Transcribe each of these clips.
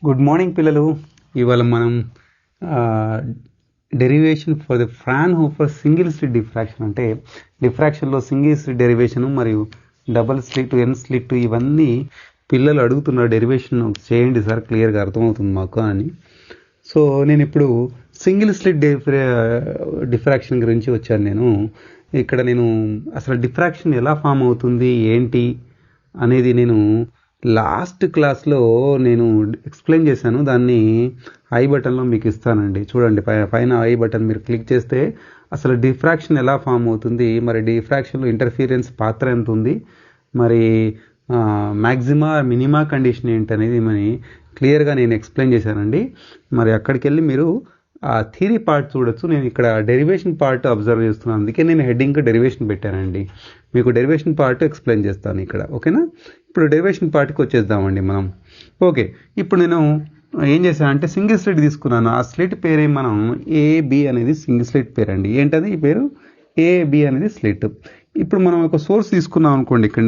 Good morning పిల్లలు. ఇవాళ మనం derivation for the Fraunhofer single slit diffraction, అంటే డిఫ్రాక్షన్లో సింగిల్ స్లిట్ డెరివేషన్ మరియు డబుల్ స్లిట్, ఎన్ స్లిట్ ఇవన్నీ పిల్లలు అడుగుతున్నారు. డెరివేషన్ చేయండి సార్, క్లియర్గా అర్థమవుతుంది మాకు అని. సో నేను ఇప్పుడు సింగిల్ స్లిట్ డిఫ్రాక్షన్ గురించి వచ్చాను. నేను అసలు డిఫ్రాక్షన్ ఎలా ఫామ్ అవుతుంది ఏంటి అనేది నేను లాస్ట్ క్లాస్లో నేను ఎక్స్ప్లెయిన్ చేశాను. దాన్ని ఐ బటన్లో మీకు ఇస్తానండి, చూడండి. పైన ఐ బటన్ మీరు క్లిక్ చేస్తే అసలు డిఫ్రాక్షన్ ఎలా ఫామ్ అవుతుంది, మరి డిఫ్రాక్షన్లో ఇంటర్ఫీరెన్స్ పాత్ర ఎంత ఉంది, మరి మ్యాక్సిమా మినిమా కండిషన్ ఏంటనేది మరి క్లియర్గా నేను ఎక్స్ప్లెయిన్ చేశానండి. మరి అక్కడికి వెళ్ళి మీరు ఆ థియరీ పార్ట్ చూడొచ్చు. నేను ఇక్కడ డెరివేషన్ పార్ట్ అబ్జర్వ్ చేస్తున్నాను, అందుకే నేను హెడ్డింగ్ డెరివేషన్ పెట్టానండి. మీకు డెరివేషన్ పార్ట్ ఎక్స్ప్లెయిన్ చేస్తాను ఇక్కడ, ఓకేనా? ఇప్పుడు డెరివేషన్ పార్ట్కి వచ్చేద్దామండి మనం. ఓకే, ఇప్పుడు నేను ఏం చేశానంటే సింగిల్ స్లిట్ తీసుకున్నాను. ఆ స్లిట్ పేరే మనం ఏబి అనేది సింగిల్ స్లిట్ పేరు అండి. ఏంటది ఈ పేరు? ఏబి అనేది స్లిట్. ఇప్పుడు మనం ఒక సోర్స్ తీసుకున్నాం అనుకోండి, ఇక్కడి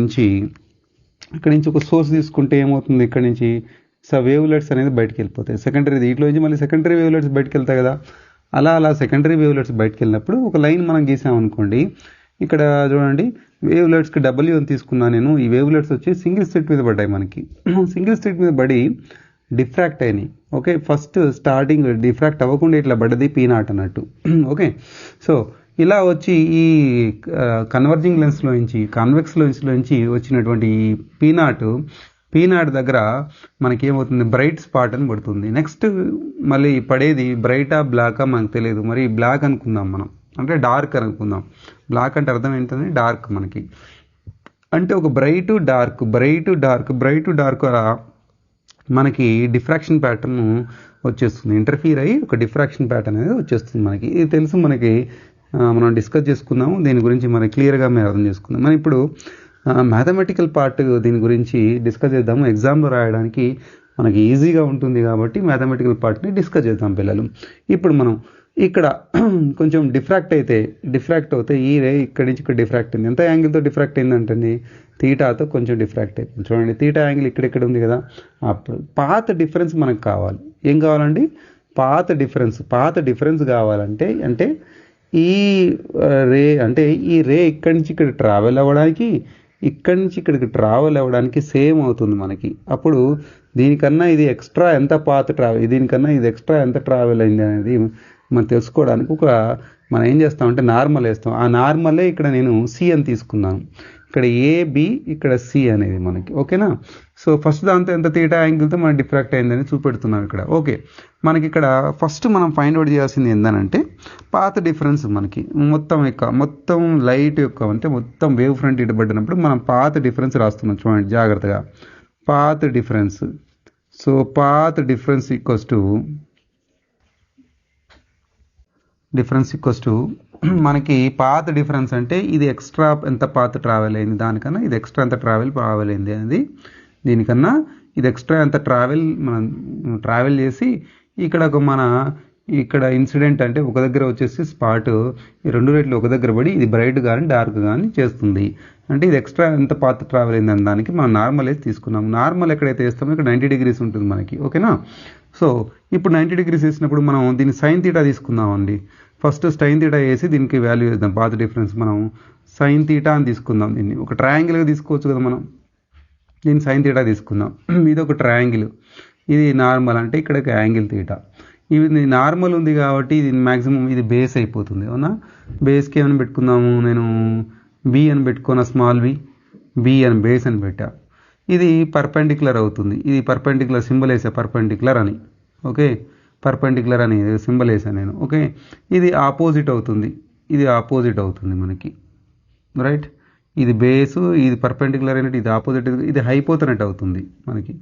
నుంచి ఒక సోర్స్ తీసుకుంటే ఏమవుతుంది, ఇక్కడి నుంచి వేవ్లెట్స్ అనేది బయటకు వెళ్ళిపోతాయి. సెకండరీ దీంట్లో నుంచి మళ్ళీ సెకండరీ వేవ్లెట్స్ బయటకు వెళ్తాయి కదా. అలా సెకండరీ వేవ్లెట్స్ బయటకు వెళ్ళినప్పుడు ఒక లైన్ మనం గీసామనుకోండి, ఇక్కడ చూడండి వేవ్లెట్స్కి డబ్ల్యూ అని తీసుకున్నాను నేను. ఈ వేవ్లెట్స్ వచ్చి సింగిల్ స్లిట్ మీద పడ్డాయి మనకి. సింగిల్ స్లిట్ మీద పడి డిఫ్రాక్ట్ అయినాయి. ఓకే, ఫస్ట్ స్టార్టింగ్ డిఫ్రాక్ట్ అవ్వకుండా ఇట్లా పడ్డది పీ0 అన్నట్టు. ఓకే, సో ఇలా వచ్చి ఈ కన్వర్జింగ్ లెన్స్లో నుంచి కాన్వెక్స్ లెన్స్లో నుంచి వచ్చినటువంటి ఈ పీ0 దగ్గర మనకి ఏమవుతుంది, బ్రైట్ స్పాట్ అని పడుతుంది. నెక్స్ట్ మళ్ళీ పడేది బ్రైటా బ్లాకా మనకు తెలియదు. మరి బ్లాక్ అనుకుందాం మనం, అంటే డార్క్ అనుకుందాం. బ్లాక్ అంటే అర్థం ఏంటంటే డార్క్ మనకి, అంటే ఒక బ్రైట్ డార్క్ అలా మనకి డిఫ్రాక్షన్ ప్యాటర్న్ వచ్చేస్తుంది. ఇంటర్ఫీర్ అయ్యి ఒక డిఫ్రాక్షన్ ప్యాటర్న్ అనేది వచ్చేస్తుంది మనకి. ఇది తెలుసు మనకి, మనం డిస్కస్ చేసుకుందాము. దీని గురించి మరి క్లియర్గా మేము అర్థం చేసుకుందాం. మనం ఇప్పుడు మ్యాథమెటికల్ పార్ట్ దీని గురించి డిస్కస్ చేద్దాము. ఎగ్జామ్లో రాయడానికి మనకి ఈజీగా ఉంటుంది కాబట్టి మ్యాథమెటికల్ పార్ట్ని డిస్కస్ చేద్దాం పిల్లలు. ఇప్పుడు మనం ఇక్కడ కొంచెం డిఫ్రాక్ట్ అవుతే ఈ రే ఇక్కడి నుంచి ఇక్కడ డిఫ్రాక్ట్ అయింది. ఎంత యాంగిల్తో డిఫ్రాక్ట్ అయిందంటే తీటాతో కొంచెం డిఫ్రాక్ట్ అయిపోయింది. చూడండి, తీటా యాంగిల్ ఇక్కడ ఉంది కదా. అప్పుడు పాత్ డిఫరెన్స్ మనకు కావాలి. ఏం కావాలండి? పాత్ డిఫరెన్స్ కావాలంటే అంటే ఈ రే ఇక్కడి నుంచి ఇక్కడ ట్రావెల్ అవ్వడానికి, ఇక్కడి నుంచి ఇక్కడికి ట్రావెల్ అవ్వడానికి సేమ్ అవుతుంది మనకి. అప్పుడు దీనికన్నా ఇది ఎక్స్ట్రా ఎంత ట్రావెల్ అయింది అనేది మనం తెలుసుకోవడానికి మనం ఏం చేస్తామంటే నార్మల్ వేస్తాం. ఆ నార్మలే ఇక్కడ నేను సి అని తీసుకున్నాను. ఇక్కడ ఏబి, ఇక్కడ సి అనేది మనకి, ఓకేనా? సో ఫస్ట్ దాంతో ఎంత తీటా యాంగిల్తో మనం డిఫ్రాక్ట్ అయిందని చూపెడుతున్నాం ఇక్కడ. ఓకే, మనకి ఇక్కడ ఫస్ట్ మనం ఫైండ్ అవుట్ చేయాల్సింది ఏంటంటే పాత్ డిఫరెన్స్. మనకి మొత్తం లైట్ యొక్క అంటే మొత్తం వేవ్ ఫ్రంట్ ఇటు పడినప్పుడు మనం పాత్ డిఫరెన్స్ రాస్తున్నాం. చూడండి జాగ్రత్తగా, path difference. So path difference equals to మనకి పాత్ డిఫరెన్స్ అంటే ఇది ఎక్స్ట్రా ఎంత పాత్ ట్రావెల్ అయింది, దానికన్నా ఇది ఎక్స్ట్రా ఎంత ట్రావెల్ అయింది అనేది, దీనికన్నా ఇది ఎక్స్ట్రా ఎంత మనం ట్రావెల్ చేసి ఇక్కడ ఇన్సిడెంట్ అంటే ఒక దగ్గర వచ్చేసి స్పాట్, ఈ రెండు రేట్లు ఒక దగ్గర పడి ఇది బ్రైట్ కానీ డార్క్ కానీ చేస్తుంది. అంటే ఇది ఎక్స్ట్రా ఎంత పాత్ ట్రావెల్ అయింది అని దానికి మనం నార్మల్ అయితే తీసుకున్నాం. నార్మల్ ఎక్కడైతే వేస్తామో ఇక్కడ 90 degrees ఉంటుంది మనకి, ఓకేనా? సో ఇప్పుడు 90 degrees వేసినప్పుడు మనం దీన్ని సైన్ తీటా తీసుకుందామండి. ఫస్ట్ సైన్ తీటా వేసి దీనికి వాల్యూ వేద్దాం. పాత్ డిఫరెన్స్ మనం సైన్ తీటా అని తీసుకుందాం. దీన్ని ఒక ట్రయాంగిల్గా తీసుకోవచ్చు కదా మనం. దీన్ని సైన్ తీటా తీసుకుందాం. ఇది ఒక ట్రయాంగిల్, ఇది నార్మల్, అంటే ఇక్కడ ఒక యాంగిల్ తీటా. ఇది నార్మల్ ఉంది కాబట్టి ఇది మ్యాక్సిమం ఇది బేస్ అయిపోతుంది, అవునా? బేస్కి ఏమైనా పెట్టుకుందాము, నేను బి అని పెట్టుకున్న, స్మాల్ బి అని బేస్ అని పెట్టా. ఇది పర్పెండిక్యులర్ అవుతుంది. ఇది పర్పెండిక్యులర్ సింబల్ వేసా, పర్పెండిక్యులర్ అని. ఓకే, పర్పెండిక్యులర్ అని సింబల్ వేసాను నేను. ఓకే, ఇది ఆపోజిట్ అవుతుంది మనకి, రైట్? ఇది బేసు, ఇది పర్పెండిక్యులర్ అయినట్టు, ఇది ఆపోజిట్, ఇది హైపోతనట్ అవుతుంది మనకి.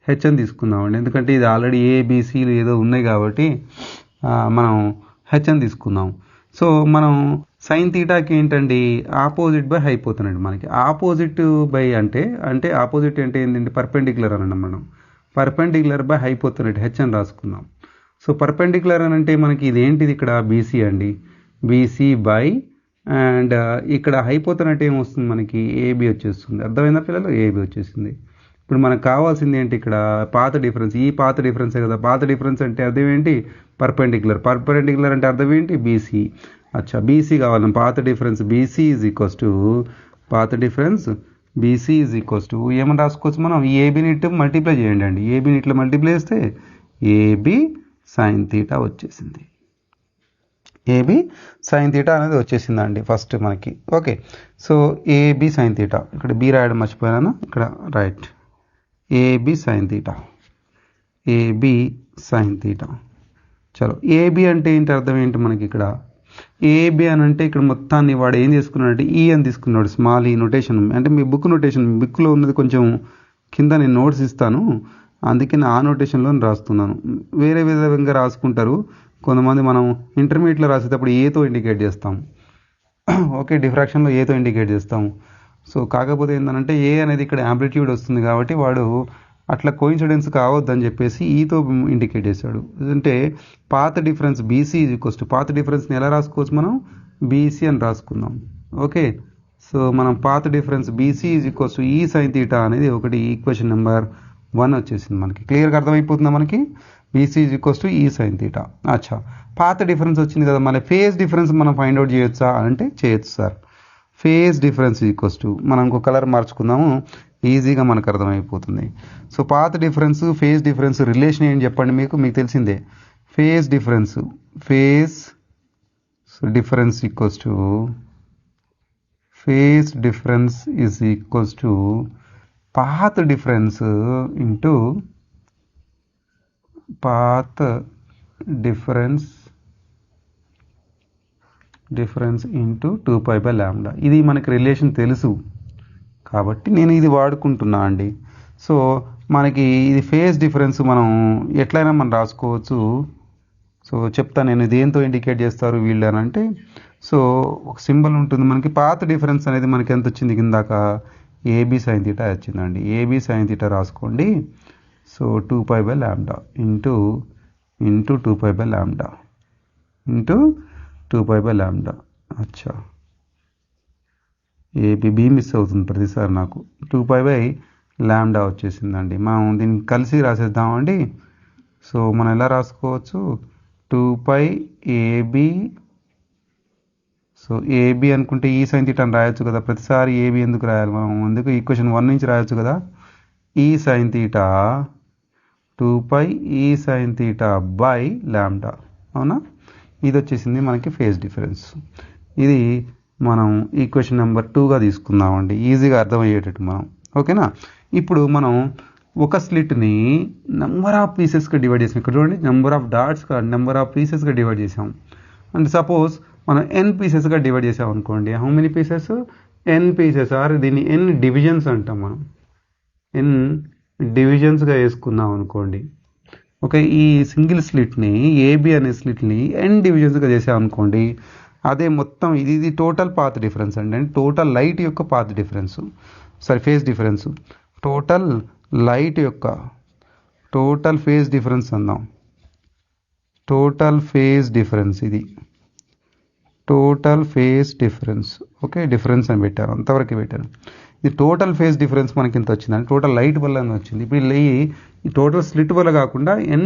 హెచ్ అని తీసుకుందామండి, ఎందుకంటే ఇది ఆల్రెడీ ఏబిసిలు ఏదో ఉన్నాయి కాబట్టి మనం హెచ్ అని తీసుకుందాం. సో మనం సైన్ తీటాకి ఏంటండి, ఆపోజిట్ బై హైపోతనట్. మనకి ఆపోజిట్ బై అంటే ఆపోజిట్ అంటే ఏంటంటే పర్పెండిక్యులర్ అని మనం పర్పెండిక్యులర్ బై హైపోతనట్ హెచ్ అని రాసుకుందాం. సో పర్పెండిక్యులర్ అని అంటే మనకి ఇదేంటిది, ఇక్కడ బీసీ అండి, బీసీ బై అండ్ ఇక్కడ హైపోతనట్ ఏమొస్తుంది మనకి, ఏబి వచ్చేస్తుంది. అర్థమైందా పిల్లలు? ఏబి వచ్చేసింది. ఇప్పుడు మనకు కావాల్సింది ఏంటి ఇక్కడ పాత డిఫరెన్స్, ఈ పాత డిఫరెన్సే కదా. పాత డిఫరెన్స్ అంటే అర్థం ఏంటి, పర్పెండిక్యులర్ అంటే అర్థం ఏంటి బీసీ. అచ్చా బీసీ కావాలి, పాత difference BC is equals to ఏమని రాసుకోవచ్చు మనం, ఏబీని ఇటు మల్టిప్లై చేయండి అండి. ఏబీని ఇట్లా మల్టిప్లై చేస్తే ఏబి సైన్ తీటా వచ్చేసింది. ఏబి సైన్ తీటా అనేది వచ్చేసిందండి ఫస్ట్ మనకి. Okay, so A B sine theta, ఇక్కడ బి రాయడం మర్చిపోయాను, ఇక్కడ right. A B sine theta, A B sine theta. చలో ఏబి అంటే ఏంటి అర్థం ఏంటి మనకి ఇక్కడ, ఏబి అని అంటే ఇక్కడ మొత్తాన్ని వాడు ఏం తీసుకున్నాడు, ఈ అని తీసుకున్నాడు, స్మాల్ ఈ నొటేషన్. అంటే మీ బుక్ నొటేషన్, బుక్లో ఉన్నది కొంచెం కింద నేను నోట్స్ ఇస్తాను, అందుకే నేను ఆ నోటేషన్లో రాస్తున్నాను. వేరే విధంగా రాసుకుంటారు కొంతమంది. మనం ఇంటర్మీడియట్లో రాసేటప్పుడు ఏతో ఇండికేట్ చేస్తాం. ఓకే, డిఫ్రాక్షన్లో ఏతో ఇండికేట్ చేస్తాము. సో కాకపోతే ఏంటంటే ఏ అనేది ఇక్కడ యాంప్లిట్యూడ్ వస్తుంది కాబట్టి వాడు అట్లా కోయిన్సిడెన్స్ కావద్దని చెప్పేసి ఈతో ఇండికేట్ చేశాడు. అంటే పాత difference BC is equals to, పాత డిఫరెన్స్ని ఎలా రాసుకోవచ్చు మనం, బీసీ అని రాసుకుందాం. ఓకే, సో మనం పాత difference BC is equals to ఈ సైన్ తీటా అనేది ఒకటి ఈక్వేషన్ నెంబర్ 1 వచ్చేసింది మనకి. క్లియర్గా అర్థమైపోతుందా మనకి, బీసీ ఈజ్ ఈక్వల్స్ టు ఈ సైన్ తీటా. అచ్చా పాత డిఫరెన్స్ వచ్చింది కదా, మళ్ళీ ఫేజ్ డిఫరెన్స్ మనం ఫైండ్ అవుట్ చేయొచ్చా అంటే చేయొచ్చు sir. Phase difference equals to, మనం ఇంకో కలర్ మార్చుకుందాము, ఈజీగా మనకు అర్థమైపోతుంది. సో పాత డిఫరెన్స్ ఫేజ్ డిఫరెన్స్ రిలేషన్ ఏం చెప్పండి, మీకు తెలిసిందే. Phase difference equals to phase difference is equals to path difference into path difference into 2π/λ. ఇది మనకి రిలేషన్ తెలుసు కాబట్టి నేను ఇది వాడుకుంటున్నా అండి. సో మనకి ఇది ఫేజ్ డిఫరెన్స్ మనం ఎట్లయినా మనం రాసుకోవచ్చు. సో చెప్తాను నేను దేంతో ఇండికేట్ చేస్తారు వీళ్ళు అని అంటే, సో ఒక సింబల్ ఉంటుంది మనకి. పాత డిఫరెన్స్ అనేది మనకి ఎంత వచ్చింది కిందాక, ఏబి సైన్ తీటా వచ్చిందండి. ఏబి సైన్ తీటా రాసుకోండి. So 2π/λ into 2π/λ. అచ్చా ఏబి మిస్ అవుతుంది ప్రతిసారి నాకు. 2π/λ వచ్చేసిందండి. మనం దీన్ని కలిసి రాసేద్దామండి. సో మనం ఎలా రాసుకోవచ్చు, 2π/AB. సో ఏబి అనుకుంటే ఈ సైన్ తీటా అని రాయొచ్చు కదా, ప్రతిసారి ఏబి ఎందుకు రాయాలి మనం, ఎందుకు ఈక్వేషన్ 1 నుంచి రాయొచ్చు కదా. ఈ సైన్ తీటా 2π/ఈ సైన్ తీటా బై లాంబ్డా, అవునా. ఇది వచ్చేసింది మనకి ఫేజ్ డిఫరెన్స్. ఇది మనం ఈక్వేషన్ నెంబర్ 2గా తీసుకుందామండి, ఈజీగా అర్థమయ్యేటట్టు మనం. ఓకేనా, ఇప్పుడు మనం ఒక స్లిట్ని నెంబర్ ఆఫ్ పీసెస్గా డివైడ్ చేసాం. ఇక్కడ చూడండి, number of dots number of పీసెస్గా డివైడ్ చేసాం. అంటే సపోజ్ మనం n పీసెస్గా డివైడ్ చేసాం అనుకోండి. How many pieces, n pieces, or దీన్ని n డివిజన్స్ అంటాం మనం. n డివిజన్స్గా వేసుకున్నాం అనుకోండి. ఓకే, ఈ సింగిల్ స్లిట్ని, ఏబి అనే స్లిట్ని n డివిజన్స్గా చేసాం అనుకోండి. అదే మొత్తం ఇది టోటల్ పాత్ డిఫరెన్స్ అండి, అంటే టోటల్ లైట్ యొక్క path difference, phase difference. Total light యొక్క టోటల్ ఫేజ్ డిఫరెన్స్ అందాం. టోటల్ ఫేజ్ డిఫరెన్స్, ఇది total phase difference. Okay, difference అని పెట్టారు, అంతవరకు పెట్టారు. ఇది టోటల్ ఫేజ్ డిఫరెన్స్ మనకి ఇంత వచ్చింది, టోటల్ లైట్ వల్ల వచ్చింది. ఇప్పుడు ఈ టోటల్ స్లిట్ వల్ల కాకుండా n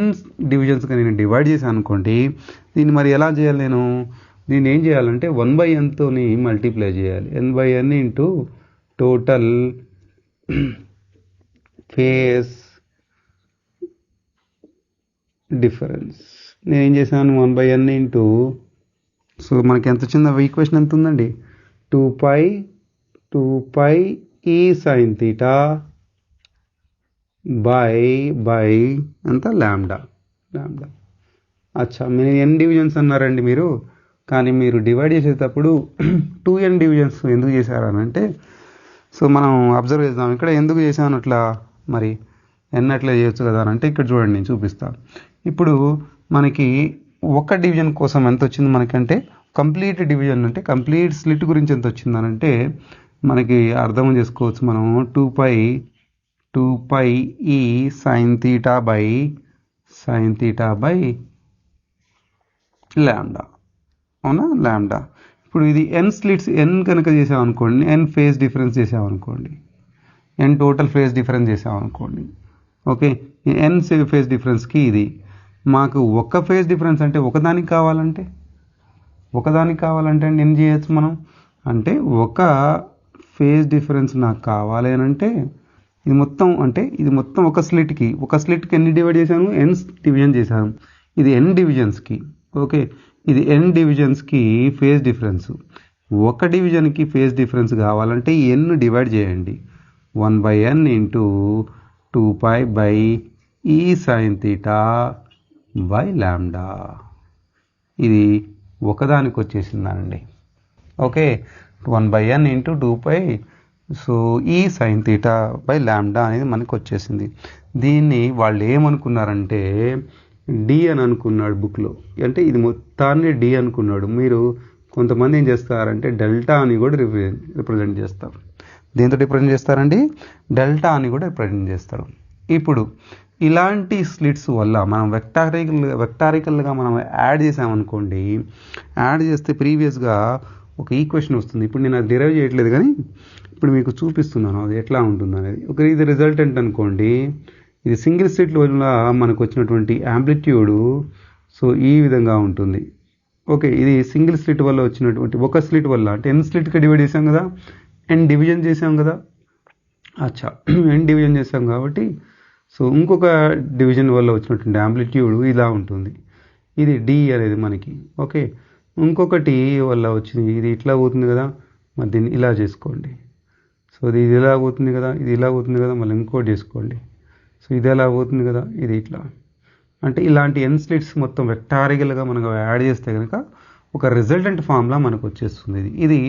డివిజన్స్గా నేను డివైడ్ చేశాను అనుకోండి. దీన్ని మరి ఎలా చేయాలి, దీన్ని ఏం చేయాలంటే 1/n మల్టిప్లై చేయాలి. n/n into total phase difference. నేను ఏం చేశాను, 1/n ఇంటూ, సో మనకి ఎంత వచ్చింది, ఈక్వేషన్ ఎంత ఉందండి, 2π ఈ సైన్ తీటా బై ఎంత లాంబ్డా. అచ్చా, మీరు n డివిజన్స్ అన్నారండి మీరు, కానీ మీరు డివైడ్ చేసేటప్పుడు 2n డివిజన్స్ ఎందుకు చేశారనంటే, సో మనం అబ్జర్వ్ చేద్దాం ఇక్కడ ఎందుకు చేశాను అట్లా, మరి n అట్లా చేయొచ్చు కదా అని అంటే, ఇక్కడ చూడండి నేను చూపిస్తాను. ఇప్పుడు మనకి ఒక డివిజన్ కోసం ఎంత వచ్చింది మనకంటే, కంప్లీట్ డివిజన్ అంటే కంప్లీట్ స్లిట్ గురించి ఎంత వచ్చిందనంటే మనకి అర్థం చేసుకోవచ్చు మనం. 2π ఈ సైన్ తీటా బై లాంబ్డా, అవునా, లాంబ్డా. ఇప్పుడు ఇది n స్లిట్స్, n కనుక చేసామనుకోండి, n ఫేజ్ డిఫరెన్స్ చేసామనుకోండి, ఎన్ టోటల్ ఫేజ్ డిఫరెన్స్ చేసాం అనుకోండి. ఓకే, ఎన్ ఫేజ్ డిఫరెన్స్కి ఇది. మాకు ఒక్క ఫేజ్ డిఫరెన్స్ అంటే ఒకదానికి కావాలంటే ఏం చేయొచ్చు మనం అంటే, ఒక ఫేజ్ డిఫరెన్స్ నాకు కావాలి అని అంటే ఇది మొత్తం ఒక స్లిట్కి ఎన్ని డివైడ్ చేశాను, ఎన్ డివిజన్ చేశాను. ఇది ఎన్ డివిజన్స్కి. ఓకే, ఇది ఎన్ డివిజన్స్కి ఫేజ్ డిఫరెన్స్. ఒక డివిజన్కి ఫేజ్ డిఫరెన్స్ కావాలంటే ఎన్ డివైడ్ చేయండి. 1/n into 2π/e sin θ by lambda. ఇది ఒకదానికి వచ్చేసిందండి. ఓకే, 1/n ఇంటూ 2π ఈ sin θ బై లాంబ్డా అనేది మనకు వచ్చేసింది. దీన్ని వాళ్ళు ఏమనుకున్నారంటే డి అని అనుకున్నాడు బుక్లో. అంటే ఇది మొత్తాన్ని డి అనుకున్నాడు. మీరు కొంతమంది ఏం చేస్తారంటే డెల్టా అని కూడా రిప్రజెంట్ చేస్తారు. దేంతో రిప్రజెంట్ చేస్తారండి? డెల్టా అని కూడా రిప్రజెంట్ చేస్తారు. ఇప్పుడు ఇలాంటి స్లిట్స్ వల్ల మనం వెక్టారికల్గా మనం యాడ్ చేసామనుకోండి, యాడ్ చేస్తే ప్రీవియస్గా ఒక ఈక్వేషన్ వస్తుంది. ఇప్పుడు నేను అది డిరైవ్ చేయట్లేదు కానీ ఇప్పుడు మీకు చూపిస్తున్నాను అది ఎట్లా ఉంటుంది అనేది. ఇది రిజల్టెంట్ అనుకోండి. ఇది సింగిల్ స్లిట్ వల్ల మనకు వచ్చినటువంటి యాంప్లిట్యూడ్ ఈ విధంగా ఉంటుంది. ఓకే, ఇది సింగిల్ స్లిట్ వల్ల వచ్చినటువంటి ఒక స్లిట్ వల్ల అంటే ఎన్ స్లిట్కి డివైడ్ చేసాం కదా, ఎన్ డివిజన్ చేసాం కదా. ఎన్ డివిజన్ చేసాం కాబట్టి ఇంకొక డివిజన్ వల్ల వచ్చినటువంటి యాంప్లిట్యూడ్ ఇలా ఉంటుంది. ఇది డి అనేది మనకి. ఓకే, ఇంకొకటి వల్ల వచ్చింది ఇది ఇట్లా పోతుంది కదా, మరి దీన్ని ఇలా చేసుకోండి. ఇది ఇలా పోతుంది కదా, ఇది ఇలా పోతుంది కదా, మళ్ళీ ఇంకోటి చేసుకోండి. ఇది ఎలా పోతుంది కదా, ఇది ఇట్లా. అంటే ఇలాంటి ఎన్ స్లిట్స్ మొత్తం వెక్టారికల్గా మనకు యాడ్ చేస్తే కనుక ఒక రిజల్టెంట్ ఫార్ములా మనకు వచ్చేస్తుంది. ఇది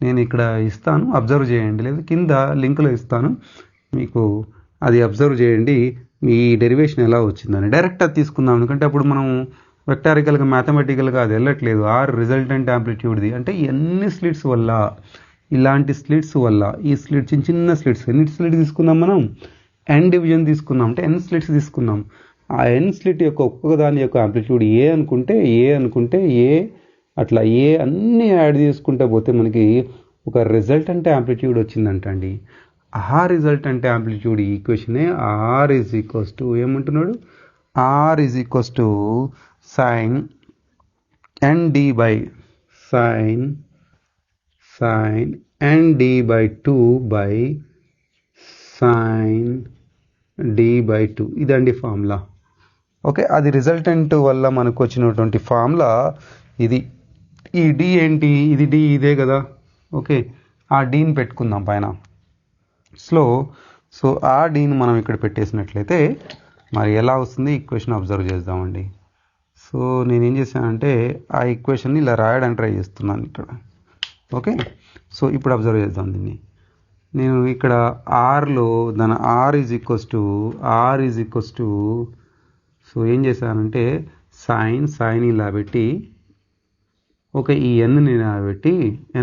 నేను ఇక్కడ ఇస్తాను, అబ్జర్వ్ చేయండి. లేదా కింద లింక్లో ఇస్తాను, మీకు అది అబ్జర్వ్ చేయండి. ఈ డెరివేషన్ ఎలా వచ్చిందని డైరెక్ట్ అది తీసుకుందాం. ఎందుకంటే అప్పుడు మనం వెక్టారికల్గా మ్యాథమెటికల్గా అది వెళ్ళట్లేదు. ఆర్ రిజల్టెంట్ యాంప్లిట్యూడ్ది అంటే ఎన్ని స్లిట్స్ వల్ల, ఇలాంటి స్లిట్స్ వల్ల ఈ స్లిట్ చిన్న స్లిట్స్ ఎన్ని స్లిట్స్ తీసుకున్నాం మనం, ఎన్ డివిజన్ తీసుకున్నాం అంటే ఎన్ స్లిట్స్ తీసుకున్నాం. ఆ ఎన్ స్లిట్ యొక్క ఒక్కొక్క దాని యొక్క యాంప్లిట్యూడ్ ఏ అనుకుంటే ఏ అట్లా ఏ అన్నీ యాడ్ చేసుకుంటే పోతే మనకి ఒక రిజల్టెంట్ యాంప్లిట్యూడ్ వచ్చిందంటండి. ఆ రిజల్టెంట్ యాంప్లిట్యూడ్ ఈక్వేషనే ఆర్ ఈజ్ ఈక్వల్స్ టు ఏమంటున్నాడు, R is equals to sine N D by sine N D by 2 by sine D by 2. ఇదండి ఫార్ములా. ఓకే, అది రిజల్టెంట్ వల్ల మనకు వచ్చినటువంటి ఫార్ములా ఇది. ఈ డి ఏంటి, ఇది డి ఇదే కదా. ఓకే, ఆ డీని పెట్టుకుందాం పైన ఆ డీని మనం ఇక్కడ పెట్టేసినట్లయితే మరి ఎలా వస్తుంది ఈక్వేషన్ అబ్జర్వ్ చేద్దామండి. నేనేం చేశానంటే ఆ ఈక్వేషన్ని ఇలా రాయడానికి ట్రై చేస్తున్నాను ఇక్కడ. ఓకే, ఇప్పుడు అబ్జర్వ్ చేద్దాం దీన్ని. నేను ఇక్కడ ఆర్లో దాని ఆర్ ఈజ్ ఈక్వల్స్ టు ఏం చేశానంటే సైన్ ఇలా పెట్టి ఓకే ఈ ఎన్ నేను ఇలా పెట్టి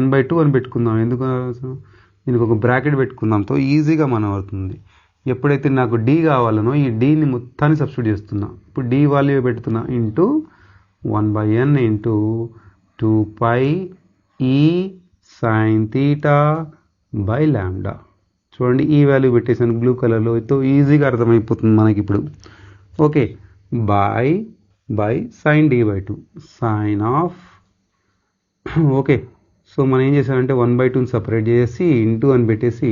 n/2 అని పెట్టుకుందాం. ఎందుకు దీనికి ఒక బ్రాకెట్ పెట్టుకుందాం. ఈజీగా మనం అవుతుంది. ఎప్పుడైతే నాకు డి కావాలనో ఈ డీని మొత్తాన్ని సబ్స్టిట్యూట్ చేస్తున్నా. ఇప్పుడు డి వాల్యూ పెడుతున్నా into 1/n into 2πe sin θ by lambda. చూడండి ఈ వాల్యూ పెట్టేసాను బ్లూ కలర్లో. ఈజీగా అర్థమైపోతుంది మనకి ఇప్పుడు. Okay, by sine d/2 sine of. Okay, మనం ఏం చేసామంటే 1/2ని సపరేట్ చేసి ఇంటూ అని పెట్టేసి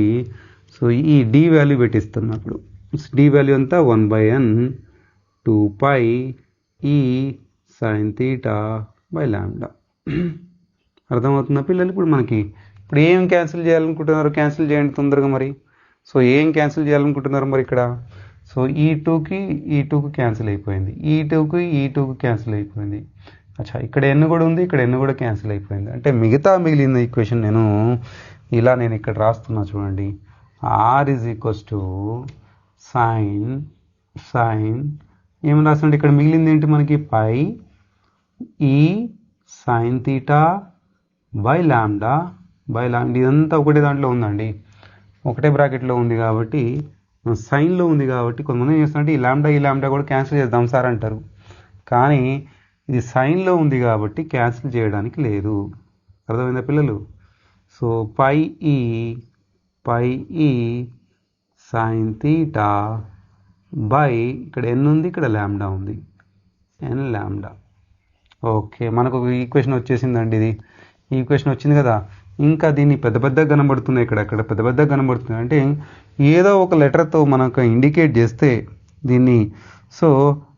ఈ డి వాల్యూ పెట్టిస్తున్నా. ఇప్పుడు డి వాల్యూ అంతా 1/n 2πe sin θ by lambda. అర్థమవుతుందా పిల్లలు? ఇప్పుడు ఏం క్యాన్సిల్ చేయాలనుకుంటున్నారు, క్యాన్సిల్ చేయండి తొందరగా మరి. ఏం క్యాన్సిల్ చేయాలనుకుంటున్నారు మరి ఇక్కడ? ఈ 2కి క్యాన్సిల్ అయిపోయింది, ఈ 2కి క్యాన్సిల్ అయిపోయింది. ఇక్కడ ఎన్ కూడా ఉంది, ఇక్కడ ఎన్ కూడా క్యాన్సిల్ అయిపోయింది. అంటే మిగిలిన ఈక్వేషన్ నేను ఇక్కడ రాస్తున్నా చూడండి. R is equals to sine ఏమని రాస్తుంటే ఇక్కడ మిగిలింది ఏంటి మనకి, పై ఈ sin θ బై లాంబ్డా. ఇదంతా ఒకటే దాంట్లో ఉందండి, ఒకటే బ్రాకెట్లో ఉంది కాబట్టి, సైన్లో ఉంది కాబట్టి కొంతమంది ఏం చేస్తారంటే ఈ లాంబ్డా కూడా క్యాన్సిల్ చేద్దాం సార్ అంటారు. కానీ ఇది సైన్లో ఉంది కాబట్టి క్యాన్సిల్ చేయడానికి లేదు. అర్థమైందా పిల్లలు? పై ఈ సైన్ తీటా బై ఇక్కడ ఎన్ ఉంది, ఇక్కడ ల్యాండా ఉంది, ఎన్ ల్యాండా. ఓకే, మనకు ఒక ఈక్వేషన్ వచ్చేసిందండి. ఇది ఈక్వేషన్ వచ్చింది కదా. ఇంకా దీన్ని పెద్ద పెద్దగా కనబడుతున్నాయి, ఇక్కడ పెద్ద పెద్దగా కనబడుతున్నాయి. అంటే ఏదో ఒక లెటర్తో మనకు ఇండికేట్ చేస్తే దీన్ని, సో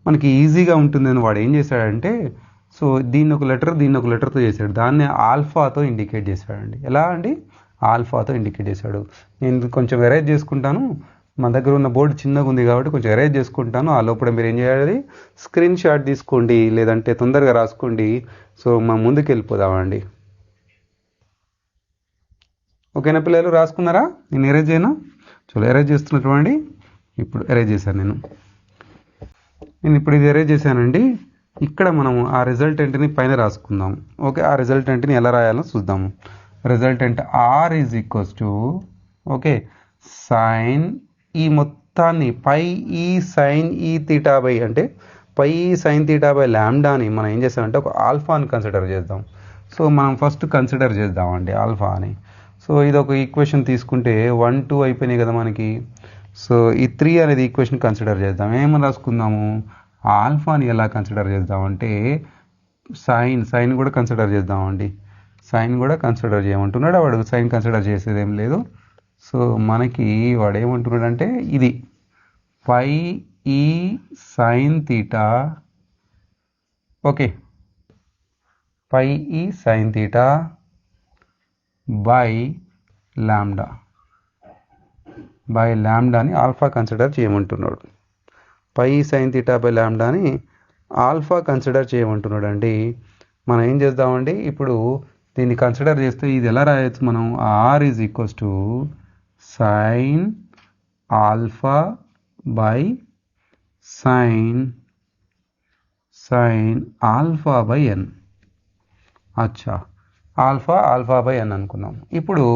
మనకి ఈజీగా ఉంటుందని వాడు ఏం చేశాడంటే, సో దీన్ని ఒక లెటర్తో చేశాడు. దాన్ని ఆల్ఫాతో ఇండికేట్ చేశాడండి. ఎలా అండి? ఆల్ఫాతో ఇండికేట్ చేశాడు. నేను కొంచెం ఎరేజ్ చేసుకుంటాను, మన దగ్గర ఉన్న బోర్డు చిన్నగా ఉంది కాబట్టి కొంచెం ఎరేజ్ చేసుకుంటాను. ఆ లోపల మీరు ఏం చేయాలి, స్క్రీన్ షాట్ తీసుకోండి, లేదంటే తొందరగా రాసుకోండి. సో మనం ముందుకు వెళ్ళిపోదామండి. ఓకేనా పిల్లలు, రాసుకున్నారా? నేను ఎరేజ్ చేయను, చలో ఎరేజ్ చేస్తున్నా చూడండి. ఇప్పుడు ఎరేజ్ చేశాను నేను ఇప్పుడు ఇది ఎరేజ్ చేశానండి. ఇక్కడ మనము ఆ రిజల్టెంట్ని పైన రాసుకుందాం. ఓకే, ఆ రిజల్టెంట్ని ఎలా రాయాలో చూద్దాము. Resultant R is equals to, okay, sine ఈ మొత్తాన్ని పై ఈ సైన్ ఈ తీటా బై, అంటే పై సైన్ తీటా బై ల్యాండాని మనం ఏం చేస్తామంటే ఒక ఆల్ఫాని కన్సిడర్ చేద్దాం. సో మనం ఫస్ట్ కన్సిడర్ చేద్దామండి ఆల్ఫా అని. సో ఇది ఒక ఈక్వేషన్ తీసుకుంటే 1, 2 అయిపోయినాయి కదా మనకి. సో ఈ 3 అనేది ఈక్వేషన్ కన్సిడర్ చేద్దాం. ఏమని రాసుకుందాము, ఆల్ఫాని ఎలా కన్సిడర్ చేద్దామంటే సైన్ కూడా కన్సిడర్ చేద్దామండి. సైన్ కూడా కన్సిడర్ చేయమంటున్నాడు వాడు. సైన్ కన్సిడర్ చేసేది ఏం లేదు. సో మనకి వాడు ఏమంటున్నాడు అంటే ఇది పై ఈ సైన్ తీటా, ఓకే, పై ఈ సైన్ తీటా బై ల్యాండాని ఆల్ఫా కన్సిడర్ చేయమంటున్నాడు. పై సైన్ తీటా బై ల్యాండాని ఆల్ఫా కన్సిడర్ చేయమంటున్నాడు అండి. మనం ఏం చేద్దామండి, ఇప్పుడు దీన్ని కన్సిడర్ చేస్తే ఇది ఎలా రాయొచ్చు మనం, R is equals to sine alpha by sine alpha by N. అచ్చా, ఆల్ఫా బై ఎన్ అనుకున్నాం. ఇప్పుడు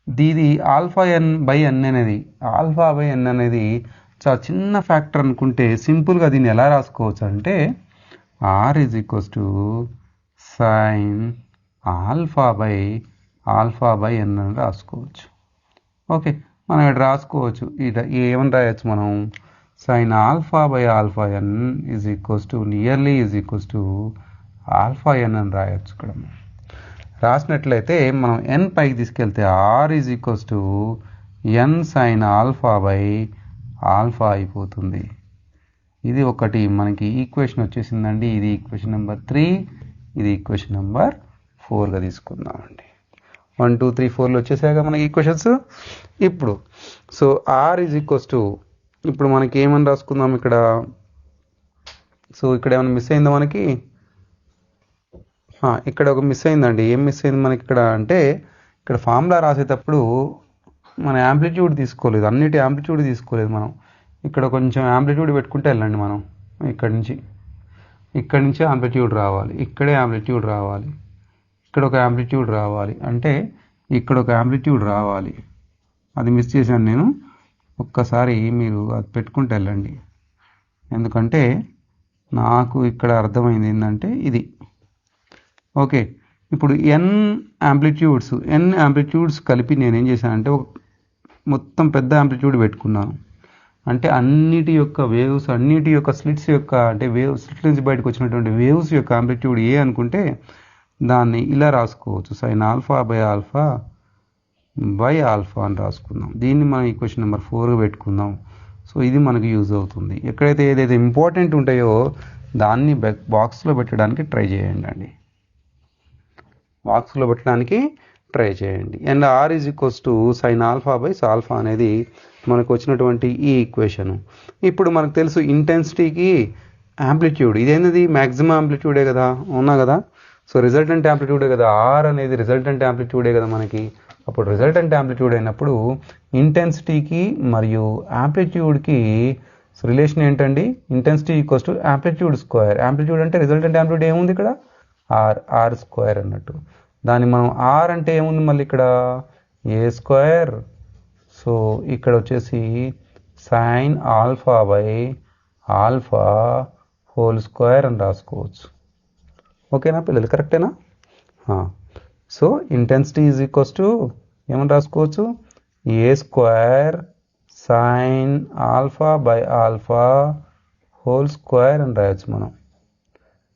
దీది ఆల్ఫా బై ఎన్ అనేది చాలా చిన్న ఫ్యాక్టర్ అనుకుంటే సింపుల్గా దీన్ని ఎలా రాసుకోవచ్చు అంటే R is equals to sine alpha by N అని రాసుకోవచ్చు. ఓకే, మనం ఇక్కడ రాసుకోవచ్చు. ఏమని రాయొచ్చు మనం, sine alpha by alpha N is equals to nearly is equals to alpha N అని రాయొచ్చు. ఇక్కడ రాసినట్లయితే మనం ఎన్ పైకి తీసుకెళ్తే R is equals to N sine alpha by alpha అయిపోతుంది. ఇది ఒకటి మనకి ఈక్వేషన్ వచ్చేసిందండి. ఇది ఈక్వేషన్ నెంబర్ 3, ఇది ఈక్వేషన్ నెంబర్ 4గా తీసుకుందామండి. 1, 2, 3, 4లో వచ్చేసాక మనకి ఈక్వేషన్స్. ఇప్పుడు so R is equals to, ఇప్పుడు మనకి ఏమని రాసుకుందాం ఇక్కడ. సో ఇక్కడ ఏమైనా మిస్ అయిందా మనకి, ఇక్కడ ఒక మిస్ అయిందండి. ఏం మిస్ అయింది మనకి ఇక్కడ అంటే, ఇక్కడ ఫార్ములా రాసేటప్పుడు మన యాంప్లిట్యూడ్ తీసుకోలేదు, అన్నిటి యాంప్లిట్యూడ్ తీసుకోలేదు మనం. ఇక్కడ కొంచెం యాంప్లిట్యూడ్ పెట్టుకుంటే వెళ్ళండి మనం. ఇక్కడి నుంచి యాంప్లిట్యూడ్ రావాలి, ఇక్కడే యాంప్లిట్యూడ్ రావాలి, ఇక్కడ ఒక యాంప్లిట్యూడ్ రావాలి, అంటే ఇక్కడ ఒక యాంప్లిట్యూడ్ రావాలి. అది మిస్ చేశాను నేను. ఒక్కసారి మీరు అది పెట్టుకుంటే వెళ్ళండి, ఎందుకంటే నాకు ఇక్కడ అర్థమైంది ఏంటంటే ఇది. ఓకే, ఇప్పుడు ఎన్ యాంప్లిట్యూడ్స్ కలిపి నేనేం చేశానంటే ఒక మొత్తం పెద్ద యాంప్లిట్యూడ్ పెట్టుకున్నాను. అంటే అన్నిటి యొక్క వేవ్స్, అన్నిటి యొక్క స్లిట్స్ యొక్క, అంటే స్లిట్ నుంచి బయటకు వచ్చినటువంటి వేవ్స్ యొక్క యాంప్లిట్యూడ్ ఏ అనుకుంటే దాన్ని ఇలా రాసుకోవచ్చు, సైన్ ఆల్ఫా బై ఆల్ఫా అని రాసుకుందాం. దీన్ని మనం ఈక్వేషన్ నెంబర్ 4గా పెట్టుకుందాం. సో ఇది మనకు యూజ్ అవుతుంది. ఎక్కడైతే ఏదైతే ఇంపార్టెంట్ ఉంటాయో దాన్ని బాక్స్లో పెట్టడానికి ట్రై చేయండి. And R is equals to sine alpha by alpha అనేది మనకు వచ్చినటువంటి ఈ ఈక్వేషను. ఇప్పుడు మనకు తెలుసు ఇంటెన్సిటీకి యాంప్లిట్యూడ్ ఇదేంటిది, మ్యాక్సిమం యాంప్లిట్యూడే కదా, అవునా కదా. సో రిజల్టెంట్ యాంప్లిట్యూడే కదా, ఆర్ అనేది రిజల్టెంట్ యాంప్లిట్యూడే కదా మనకి. అప్పుడు రిజల్టెంట్ యాంప్లిట్యూడ్ అయినప్పుడు ఇంటెన్సిటీకి మరియు యాంప్లిట్యూడ్కి రిలేషన్ ఏంటండి, intensity equals to amplitude square. Amplitude అంటే రిజల్టెంట్ యాంప్లిట్యూడ్ ఏముంది ఇక్కడ, ఆర్ స్క్వేర్ అన్నట్టు. దాన్ని మనం ఆర్ అంటే ఏముంది మళ్ళీ ఇక్కడ, ఏ స్క్వేర్. సో ఇక్కడ వచ్చేసి sine alpha by alpha whole square అని రాసుకోవచ్చు. ఓకేనా పిల్లలు, కరెక్టేనా. So intensity is equals to ఏమని రాసుకోవచ్చు, A square sine alpha by alpha whole square అని రాయొచ్చు మనం.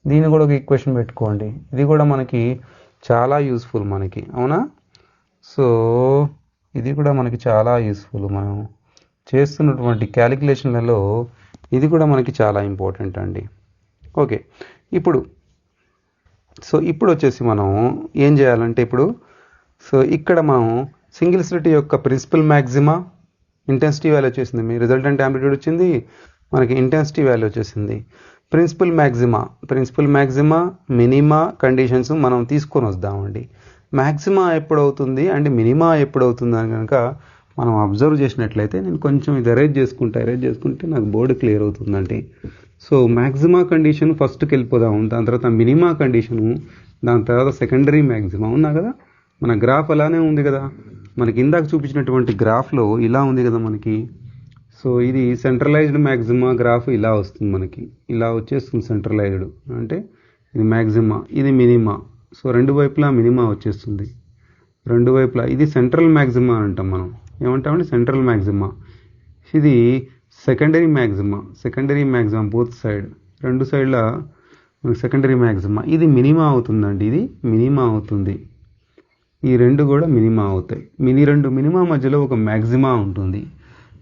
దీన్ని కూడా ఒక ఈక్వేషన్ పెట్టుకోండి. ఇది కూడా మనకి చాలా యూస్ఫుల్ మనకి, అవునా? సో ఇది కూడా మనకి చాలా యూస్ఫుల్. మనం చేస్తున్నటువంటి క్యాలిక్యులేషన్లలో ఇది కూడా మనకి చాలా ఇంపార్టెంట్ అండి. ఓకే, ఇప్పుడు వచ్చేసి మనం ఏం చేయాలంటే ఇక్కడ మనం సింగిల్ స్లిట్ యొక్క ప్రిన్సిపల్ మ్యాక్సిమా, ఇంటెన్సిటీ వాల్యూ వచ్చేసింది, మీ రిజల్టెంట్ యాంప్లిట్యూడ్ వచ్చింది, మనకి ఇంటెన్సిటీ వాల్యూ వచ్చేసింది. ప్రిన్సిపల్ మ్యాక్సిమా మినిమా కండిషన్స్ మనం తీసుకొని వద్దామండి. మ్యాక్సిమా ఎప్పుడవుతుంది అంటే మినిమా ఎప్పుడవుతుంది అని కనుక మనం అబ్జర్వ్ చేసినట్లయితే, నేను కొంచెం ఇది ఎరేజ్ చేసుకుంటే నాకు బోర్డు క్లియర్ అవుతుందండి. సో మ్యాక్సిమా కండిషన్ ఫస్ట్కి వెళ్ళిపోదాం, దాని తర్వాత మినిమా కండిషను, దాని తర్వాత సెకండరీ మ్యాక్సిమా. ఉన్నా కదా మన గ్రాఫ్ అలానే ఉంది కదా, మనకి ఇందాక చూపించినటువంటి గ్రాఫ్లో ఇలా ఉంది కదా మనకి. సో ఇది సెంట్రలైజ్డ్ మ్యాక్సిమా గ్రాఫ్ ఇలా వస్తుంది మనకి, ఇలా వచ్చేస్తుంది సెంట్రలైజ్డ్ అంటే ఇది మ్యాక్సిమా, ఇది మినిమా. సో రెండు వైపులా మినిమా వచ్చేస్తుంది, రెండు వైపులా. ఇది సెంట్రల్ మ్యాక్సిమా అంటాం మనం, ఏమంటామంటే సెంట్రల్ మ్యాక్సిమా. ఇది సెకండరీ మ్యాక్సిమా బోత్ సైడ్, రెండు సైడ్ల సెకండరీ మ్యాక్సిమా. ఇది మినిమా అవుతుందండి, ఇది మినిమా అవుతుంది. ఈ రెండు కూడా మినిమా అవుతాయి. రెండు మినిమా మధ్యలో ఒక మ్యాక్సిమా ఉంటుంది.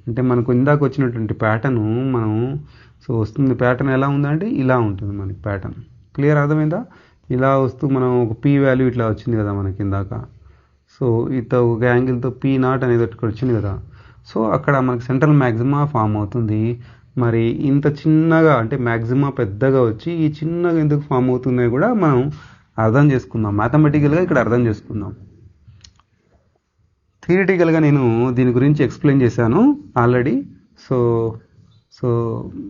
అంటే మనకు ఇందాక వచ్చినటువంటి ప్యాటర్ను మనం వస్తుంది. ప్యాటర్న్ ఎలా ఉందంటే ఇలా ఉంటుంది మనకి ప్యాటర్న్. క్లియర్, అర్థమైందా? ఇలా వస్తూ మనం ఒక పీ వాల్యూ ఇట్లా వచ్చింది కదా మనకి ఇందాక. సో ఇత ఒక యాంగిల్తో P0 అనేది ఒకటి వచ్చింది కదా. సో అక్కడ మనకి సెంట్రల్ మ్యాక్సిమా ఫామ్ అవుతుంది. మరి ఇంత చిన్నగా అంటే మ్యాక్సిమా పెద్దగా వచ్చి ఈ చిన్నగా ఎందుకు ఫామ్ అవుతున్నాయి కూడా మనం అర్థం చేసుకుందాం. మ్యాథమెటికల్గా ఇక్కడ అర్థం చేసుకుందాం. థియరిటికల్గా నేను దీని గురించి ఎక్స్ప్లెయిన్ చేశాను ఆల్రెడీ. సో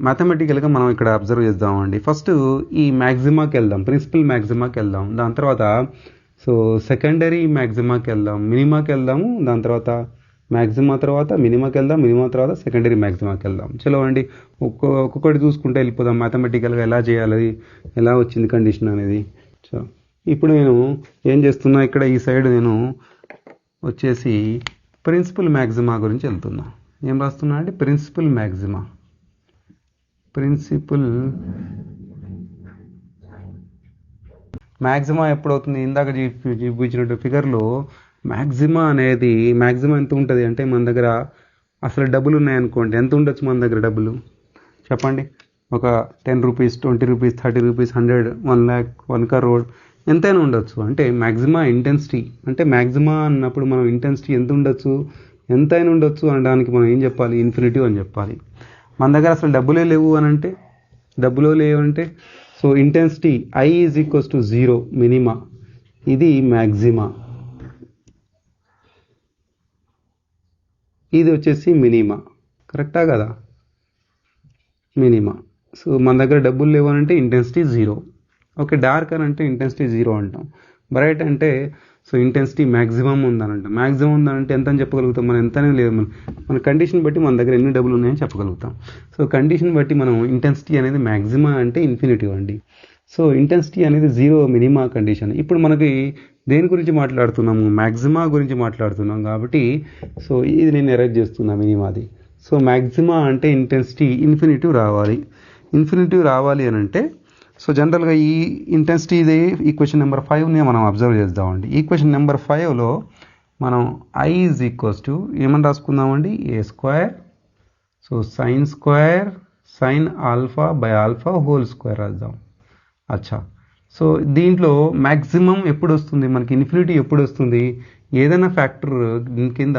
మ్యాథమెటికల్గా మనం ఇక్కడ అబ్జర్వ్ చేద్దామండి. ఫస్ట్ ఈ మ్యాక్సిమాకి వెళ్దాం, ప్రిన్సిపల్ మ్యాక్సిమాకి వెళ్దాం. దాని తర్వాత సెకండరీ మ్యాక్సిమాకి వెళ్దాం, మినిమాకి వెళ్దాము. దాని తర్వాత మ్యాక్సిమా తర్వాత మినిమాకి వెళ్దాం, మినిమా తర్వాత సెకండరీ మ్యాక్సిమాకి వెళ్దాం. చలో అండి, ఒక్కొక్కటి చూసుకుంటే వెళ్ళిపోదాం. మ్యాథమెటికల్గా ఎలా చేయాలి, ఎలా వచ్చింది కండిషన్ అనేది. సో ఇప్పుడు నేను ఏం చేస్తున్నా, ఇక్కడ ఈ సైడ్ నేను వచ్చేసి ప్రిన్సిపల్ మ్యాక్సిమా గురించి వెళ్తున్నా. ఏం రాస్తున్నా అంటే ప్రిన్సిపల్ మ్యాక్సిమా ఎప్పుడవుతుంది, ఇందాక చూపించినట్టు ఫిగర్లో మ్యాక్సిమా ఎంత ఉంటుంది అంటే, మన దగ్గర అసలు డబ్బులు ఉన్నాయనుకోండి, ఎంత ఉండొచ్చు మన దగ్గర డబ్బులు చెప్పండి? ఒక 10 rupees, 20 rupees, 30 rupees, 100, 1 lakh, 1 crore ఎంతైనా ఉండొచ్చు. అంటే మ్యాక్సిమా ఇంటెన్సిటీ, అంటే మ్యాక్సిమా అన్నప్పుడు మనం ఇంటెన్సిటీ ఎంత ఉండొచ్చు, ఎంతైనా ఉండొచ్చు అనడానికి మనం ఏం చెప్పాలి? ఇన్ఫినిటీ అని చెప్పాలి. మన దగ్గర అసలు డబ్బులే లేవు అంటే so intensity I is equals to 0 minima, ఇది మ్యాక్సిమా, ఇది వచ్చేసి మినిమా. కరెక్టా కదా? మినిమా. సో మన దగ్గర డబ్బులు లేవు అంటే ఇంటెన్సిటీ 0. ఓకే, డార్క్ అని అంటే ఇంటెన్సిటీ 0 అంటాం. బ్రైట్ అంటే సో ఇంటెన్సిటీ మ్యాక్సిమం ఉందనంటాం. మ్యాక్సిమం ఉందనంటే ఎంత అని చెప్పగలుగుతాం మనం? ఎంతనే లేదు, మన కండిషన్ బట్టి మన దగ్గర ఎన్ని డబ్బులు ఉన్నాయని చెప్పగలుగుతాం. సో కండిషన్ బట్టి మనం ఇంటెన్సిటీ అనేది మ్యాక్సిమా అంటే ఇన్ఫినిటీ అండి. సో ఇంటెన్సిటీ అనేది 0 మినిమా కండిషన్. ఇప్పుడు మనకి దేని గురించి మాట్లాడుతున్నాము? మ్యాక్సిమా గురించి మాట్లాడుతున్నాం కాబట్టి సో ఇది నేను ఎరేజ్ చేస్తున్నా మినిమాది. సో మ్యాక్సిమా అంటే ఇంటెన్సిటీ ఇన్ఫినిటివ్ రావాలి అని అంటే సో జనరల్గా ఈ ఇంటెన్సిటీ ఇది ఈక్వేషన్ నెంబర్ 5ని మనం అబ్జర్వ్ చేద్దామండి. ఈక్వేషన్ నెంబర్ 5లో మనం I ఈజ్ ఈక్వల్స్ టు ఏమని రాసుకుందామండి? A² so sine alpha by alpha whole square రాద్దాం. అచ్చా, సో దీంట్లో మ్యాక్సిమం ఎప్పుడు వస్తుంది మనకి? ఇన్ఫినిటీ ఎప్పుడు వస్తుంది? ఏదైనా ఫ్యాక్టర్ కింద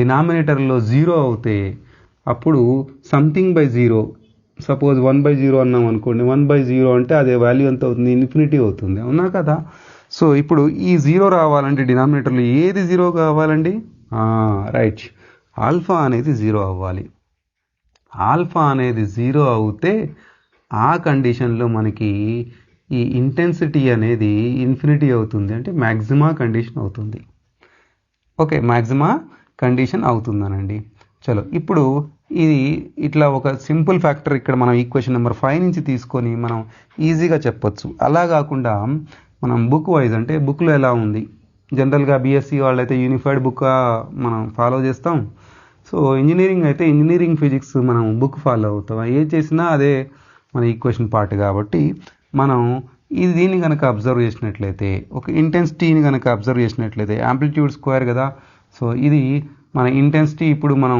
డినామినేటర్లో 0 అవుతే అప్పుడు సంథింగ్ బై 0, సపోజ్ 1/0 అన్నాం అనుకోండి. 1/0 అంటే అదే వాల్యూ ఎంత అవుతుంది? ఇన్ఫినిటీ అవుతుంది, అవునా కదా? సో ఇప్పుడు ఈ 0 రావాలంటే డినామినేటర్లో ఏది 0 కావాలండి? రైట్, ఆల్ఫా అనేది 0 అవ్వాలి. ఆల్ఫా అనేది 0 అవుతే ఆ కండిషన్లో మనకి ఈ ఇంటెన్సిటీ అనేది ఇన్ఫినిటీ అవుతుంది, అంటే మ్యాక్సిమా కండిషన్ అవుతుంది. ఓకే, మ్యాక్సిమా కండిషన్ అవుతుందనండి. చలో, ఇప్పుడు ఇది ఇట్లా ఒక సింపుల్ ఫ్యాక్టర్ ఇక్కడ మనం ఈక్వేషన్ నెంబర్ 5 నుంచి తీసుకొని మనం ఈజీగా చెప్పొచ్చు. అలా కాకుండా మనం బుక్ వైజ్, అంటే బుక్లో ఎలా ఉంది, జనరల్గా బీఎస్సీ వాళ్ళైతే యూనిఫైడ్ బుక్ మనం ఫాలో చేస్తాం. సో ఇంజనీరింగ్ అయితే ఇంజనీరింగ్ ఫిజిక్స్ మనం బుక్ ఫాలో అవుతాం, ఏ చేసినా అదే మన ఈక్వేషన్ పార్ట్ కాబట్టి మనం దీన్ని కనుక అబ్జర్వ్ చేసినట్లయితే ఒక ఇంటెన్సిటీని కనుక అబ్జర్వ్ చేసినట్లయితే యాంప్లిట్యూడ్ స్క్వేర్ కదా. సో ఇది మన ఇంటెన్సిటీ ఇప్పుడు మనం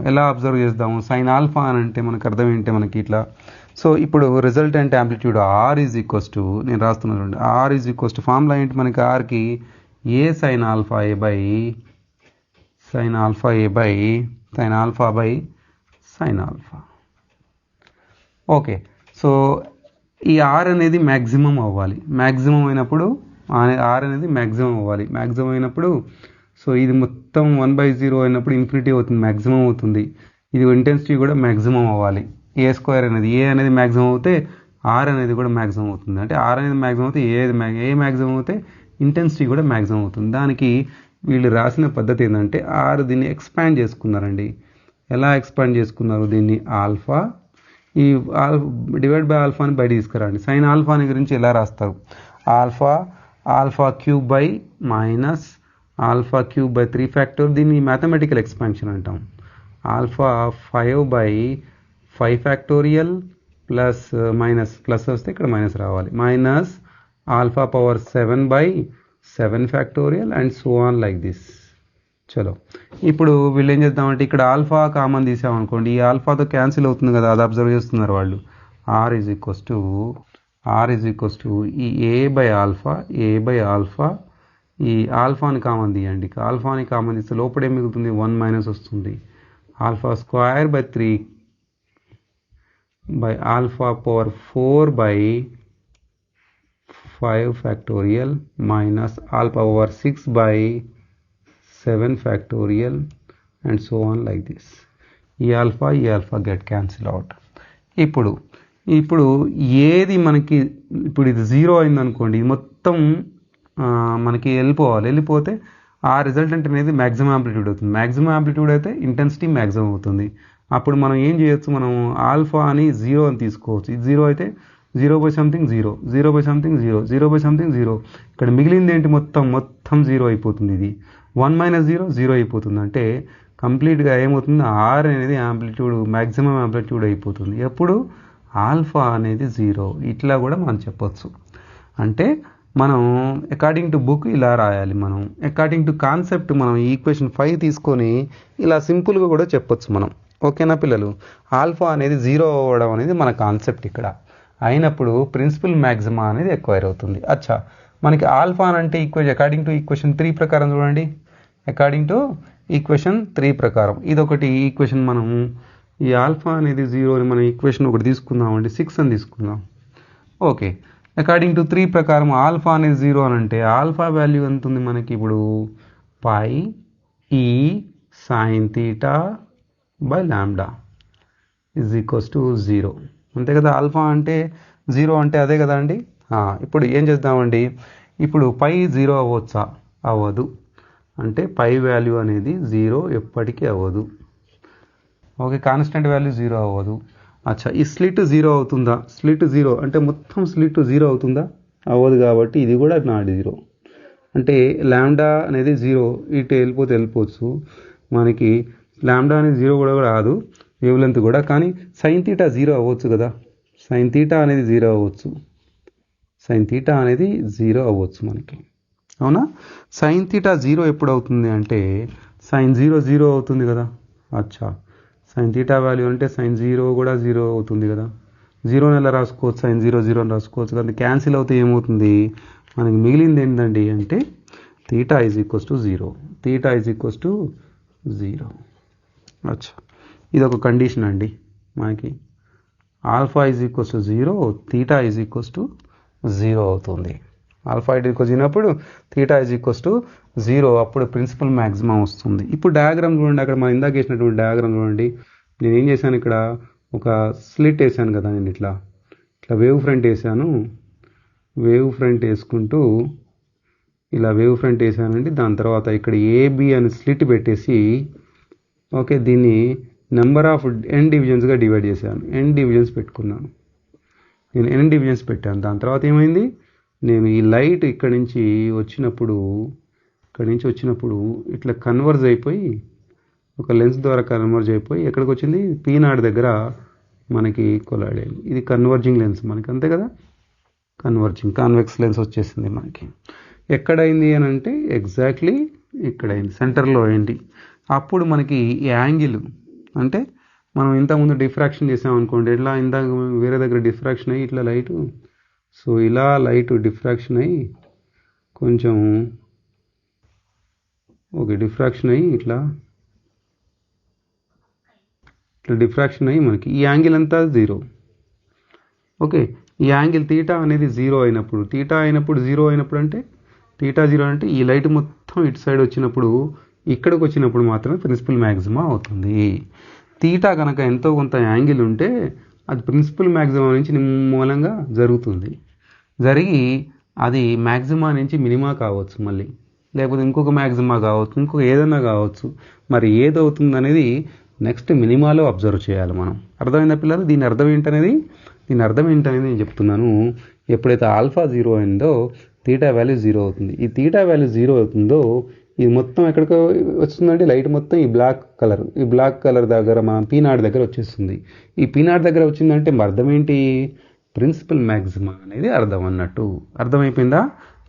ఎలా అబ్జర్వ్ చేద్దాము, సైన్ ఆల్ఫా అని అంటే మనకు అర్థం ఏంటి మనకి ఇట్లా. సో ఇప్పుడు resultant amplitude R is equals to, నేను రాస్తున్నాను చూడండి, R is equals to formula ఏంటి మనకి ఆర్కి A sine alpha A by sine alpha A by sine alpha by sine alpha. Okay, so ఈ ఆర్ అనేది మ్యాక్సిమం అవ్వాలి, మ్యాక్సిమం అయినప్పుడు ఆర్ అనేది మ్యాక్సిమం అవ్వాలి, మ్యాక్సిమం అయినప్పుడు సో ఇది మొత్తం 1/0 అయినప్పుడు ఇన్ఫినిటీ అవుతుంది, మ్యాక్సిమం అవుతుంది. ఇది ఇంటెన్సిటీ కూడా మ్యాక్సిమం అవ్వాలి, ఏ స్క్వేర్ అనేది ఏ అనేది మ్యాక్సిమం అవుతే ఆర్ అనేది కూడా మ్యాక్సిమం అవుతుంది. అంటే ఆర్ అనేది మ్యాక్సిమం అవుతే ఏ మ్యాక్సిమం అవుతే ఇంటెన్సిటీ కూడా మ్యాక్సిమం అవుతుంది. దానికి వీళ్ళు రాసిన పద్ధతి ఏంటంటే ఆర్ దీన్ని ఎక్స్పాండ్ చేసుకున్నారండి. ఎలా ఎక్స్పాండ్ చేసుకున్నారు దీన్ని, ఆల్ఫా ఈ డివైడ్ బై ఆల్ఫాని బయట తీసుకురండి. సైన్ ఆల్ఫాని గురించి ఎలా రాస్తారు, alpha cube by minus alpha cube by 3 factor, దీన్ని మ్యాథమెటికల్ ఎక్స్పాన్షన్ అంటాం. Alpha 5/5 factorial plus minus plus వస్తే ఇక్కడ మైనస్ రావాలి, minus alpha power 7/7 factorial and so on like this. చలో ఇప్పుడు వీళ్ళు ఏం చేద్దామంటే ఇక్కడ ఆల్ఫా కామన్ తీసామనుకోండి, ఈ ఆల్ఫాతో క్యాన్సిల్ అవుతుంది కదా, అది అబ్జర్వ్ చేస్తున్నారు వాళ్ళు. ఆర్ ఈజ్ ఈక్వల్స్ టు ఈ ఏ బై ఆల్ఫా ఈ ఆల్ఫాని కామన్ తీయండి, ఆల్ఫాని కామన్ తీస్తే లోపల ఏం మిగులుతుంది 1 మైనస్ వస్తుంది, alpha square by 3 by alpha power 4/5 factorial minus alpha power 6/7 factorial and so on like this. ఈ ఆల్ఫా గెట్ క్యాన్సిల్ అవుట్. ఇప్పుడు ఏది మనకి ఇప్పుడు ఇది 0 అయిందనుకోండి, ఇది మొత్తం మనకి వెళ్ళిపోతే ఆ రిజల్టెంట్ అనేది మ్యాక్సిమం యాంప్లిట్యూడ్ అవుతుంది. మ్యాక్సిమం యాంప్లిట్యూడ్ అయితే ఇంటెన్సిటీ మ్యాక్సిమం అవుతుంది. అప్పుడు మనం ఏం చేయొచ్చు, మనం ఆల్ఫా అని 0 అని తీసుకోవచ్చు. ఇది 0 అయితే 0/something 0, 0/something 0, 0/something 0, ఇక్కడ మిగిలింది ఏంటి మొత్తం 0 అయిపోతుంది. ఇది 1 - 0 0 అయిపోతుంది. అంటే కంప్లీట్గా ఏమవుతుంది, ఆర్ అనేది యాంప్లిట్యూడ్ మ్యాక్సిమం యాంప్లిట్యూడ్ అయిపోతుంది. ఎప్పుడు ఆల్ఫా అనేది 0. ఇట్లా కూడా మనం చెప్పొచ్చు. అంటే మనం అకార్డింగ్ టు బుక్ ఇలా రాయాలి, మనం అకార్డింగ్ టు కాన్సెప్ట్ మనం ఈక్వేషన్ 5 తీసుకొని ఇలా సింపుల్గా కూడా చెప్పొచ్చు మనం. ఓకేనా పిల్లలు, ఆల్ఫా అనేది 0 అవ్వడం అనేది మన కాన్సెప్ట్ ఇక్కడ అయినప్పుడు ప్రిన్సిపల్ మ్యాక్సిమా అనేది ఎక్వైర్ అవుతుంది. అచ్చా, మనకి ఆల్ఫా అంటే అకార్డింగ్ టు ఈక్వేషన్ 3 ప్రకారం చూడండి, అకార్డింగ్ టు ఈక్వేషన్ 3 ప్రకారం ఇదొకటి ఈక్వేషన్. మనం ఈ ఆల్ఫా అనేది 0 అని మనం ఈక్వేషన్ ఒకటి తీసుకుందామండి, 6 అని తీసుకుందాం. ఓకే, అకార్డింగ్ టు 3 ప్రకారం ఆల్ఫా అనేది 0 అని అంటే ఆల్ఫా వాల్యూ ఎంత ఉంది మనకి ఇప్పుడు పై ఈ sine theta by lambda is equals to 0. అంతే కదా, ఆల్ఫా అంటే 0 అంటే అదే కదా అండి. ఇప్పుడు ఏం చేద్దామండి, ఇప్పుడు పై 0 అవ్వచ్చా, అవ్వదు. అంటే పై వాల్యూ అనేది 0 ఎప్పటికీ అవ్వదు. ఓకే, కాన్స్టెంట్ వాల్యూ 0 అవ్వదు. అచ్చా, ఈ స్లిట్ 0 అవుతుందా, స్లిట్ 0 అంటే మొత్తం స్లిట్ 0 అవుతుందా, అవ్వదు. కాబట్టి ఇది కూడా నాట్ 0. అంటే లాంబ్డా అనేది 0, ఇటు వెళ్ళిపోవచ్చు మనకి. లాంబ్డా అనేది 0 కూడా రాదు, వేవ్ లెంత్ కూడా. కానీ సైన్ థీటా 0 అవ్వచ్చు కదా, సైన్ థీటా అనేది 0 అవ్వచ్చు, సైన్ థీటా అనేది 0 అవ్వచ్చు మనకి. అవునా, సైన్ థీటా 0 ఎప్పుడు అవుతుంది అంటే సైన్ 0 అవుతుంది కదా. అచ్చా, సైన్ థీటా వాల్యూ అంటే సైన్ 0 కూడా 0 అవుతుంది కదా. 0 ఎలా రాసుకోవచ్చు, సైన్ 0 అని రాసుకోవచ్చు కదా. క్యాన్సిల్ అవుతే ఏమవుతుంది మనకి, మిగిలింది ఏంటండి అంటే theta is equals to 0, theta is equals to 0. అచ్చా, ఇది ఒక కండిషన్ అండి మనకి. Alpha is equals to 0, theta is equals to 0 అవుతుంది. ఆల్ఫా ఈక్వల్స్ అయినప్పుడు థీటా ఈజ్ ఈక్వల్స్ టు 0, అప్పుడు ప్రిన్సిపల్ మ్యాక్సిమం వస్తుంది. ఇప్పుడు డయాగ్రామ్ చూడండి, అక్కడ మనం ఇందాక వేసినటువంటి డయాగ్రామ్ చూడండి. నేను ఏం చేశాను, ఇక్కడ ఒక స్లిట్ వేసాను కదా, నేను ఇట్లా వేవ్ ఫ్రంట్ వేసాను. వేవ్ ఫ్రంట్ వేసుకుంటూ ఇలా వేవ్ ఫ్రంట్ వేసానండి. దాని తర్వాత ఇక్కడ ఏబి అని స్లిట్ పెట్టేసి, ఓకే, దీన్ని నెంబర్ ఆఫ్ ఎన్ డివిజన్స్గా డివైడ్ చేశాను. ఎన్ డివిజన్స్ పెట్టుకున్నాను, నేను ఎన్ డివిజన్స్ పెట్టాను. దాని తర్వాత ఏమైంది, నేను ఈ లైట్ ఇక్కడి నుంచి వచ్చినప్పుడు ఇట్లా కన్వర్జ్ అయిపోయి ఒక లెన్స్ ద్వారా కన్వర్జ్ అయిపోయి ఎక్కడికి వచ్చింది, P0 దగ్గర మనకి కొలైడ్ అయింది. ఇది కన్వర్జింగ్ లెన్స్ మనకి, అంతే కదా, కన్వర్జింగ్ కాన్వెక్స్ లెన్స్ వచ్చేసింది మనకి. ఎక్కడైంది అని అంటే ఎగ్జాక్ట్లీ ఇక్కడైంది, సెంటర్లో అయింది. అప్పుడు మనకి ఈ యాంగిల్ అంటే మనం ఇంతకుముందు డిఫ్రాక్షన్ చేసాం అనుకోండి, ఎట్లా ఇందాక వేరే దగ్గర డిఫ్రాక్షన్ అయ్యి ఇట్లా లైటు, సో ఇలా లైట్ డిఫ్రాక్షన్ అయ్యి కొంచెం ఓకే డిఫ్రాక్షన్ అయ్యి ఇట్లా డిఫ్రాక్షన్ అయ్యి మనకి ఈ యాంగిల్ అంతా 0. ఓకే, ఈ యాంగిల్ తీటా అనేది 0 అయినప్పుడు, తీటా అయినప్పుడు 0 అయినప్పుడు అంటే తీటా 0 అంటే ఈ లైట్ మొత్తం ఇటు సైడ్ వచ్చినప్పుడు, ఇక్కడికి వచ్చినప్పుడు మాత్రమే ప్రిన్సిపల్ మ్యాక్సిమా అవుతుంది. తీటా కనుక ఎంతో కొంత యాంగిల్ ఉంటే అది ప్రిన్సిపల్ మ్యాక్సిమా నుంచి మూలంగా జరుగుతుంది, జరిగి అది మ్యాక్సిమా నుంచి మినిమా కావచ్చు, మళ్ళీ లేకపోతే ఇంకొక మ్యాక్సిమా కావచ్చు, ఇంకొక ఏదైనా కావచ్చు. మరి ఏదవుతుంది అనేది నెక్స్ట్ మినిమాలో అబ్జర్వ్ చేయాలి మనం. అర్థమైందా పిల్లలు? దీని అర్థం ఏంటనేది నేను చెప్తున్నాను. ఎప్పుడైతే ఆల్ఫా 0 అయిందో తీటా వాల్యూ 0 అవుతుంది. ఈ తీటా వాల్యూ 0 అవుతుందో ఇది మొత్తం ఎక్కడికి వస్తుందంటే లైట్ మొత్తం ఈ బ్లాక్ కలర్ దగ్గర మన P0 దగ్గర వచ్చేస్తుంది. ఈ P0 దగ్గర వచ్చిందంటే అర్థం ఏంటి, ప్రిన్సిపల్ మ్యాక్సిమా అనేది అర్థం అన్నట్టు. అర్థమైపోయిందా?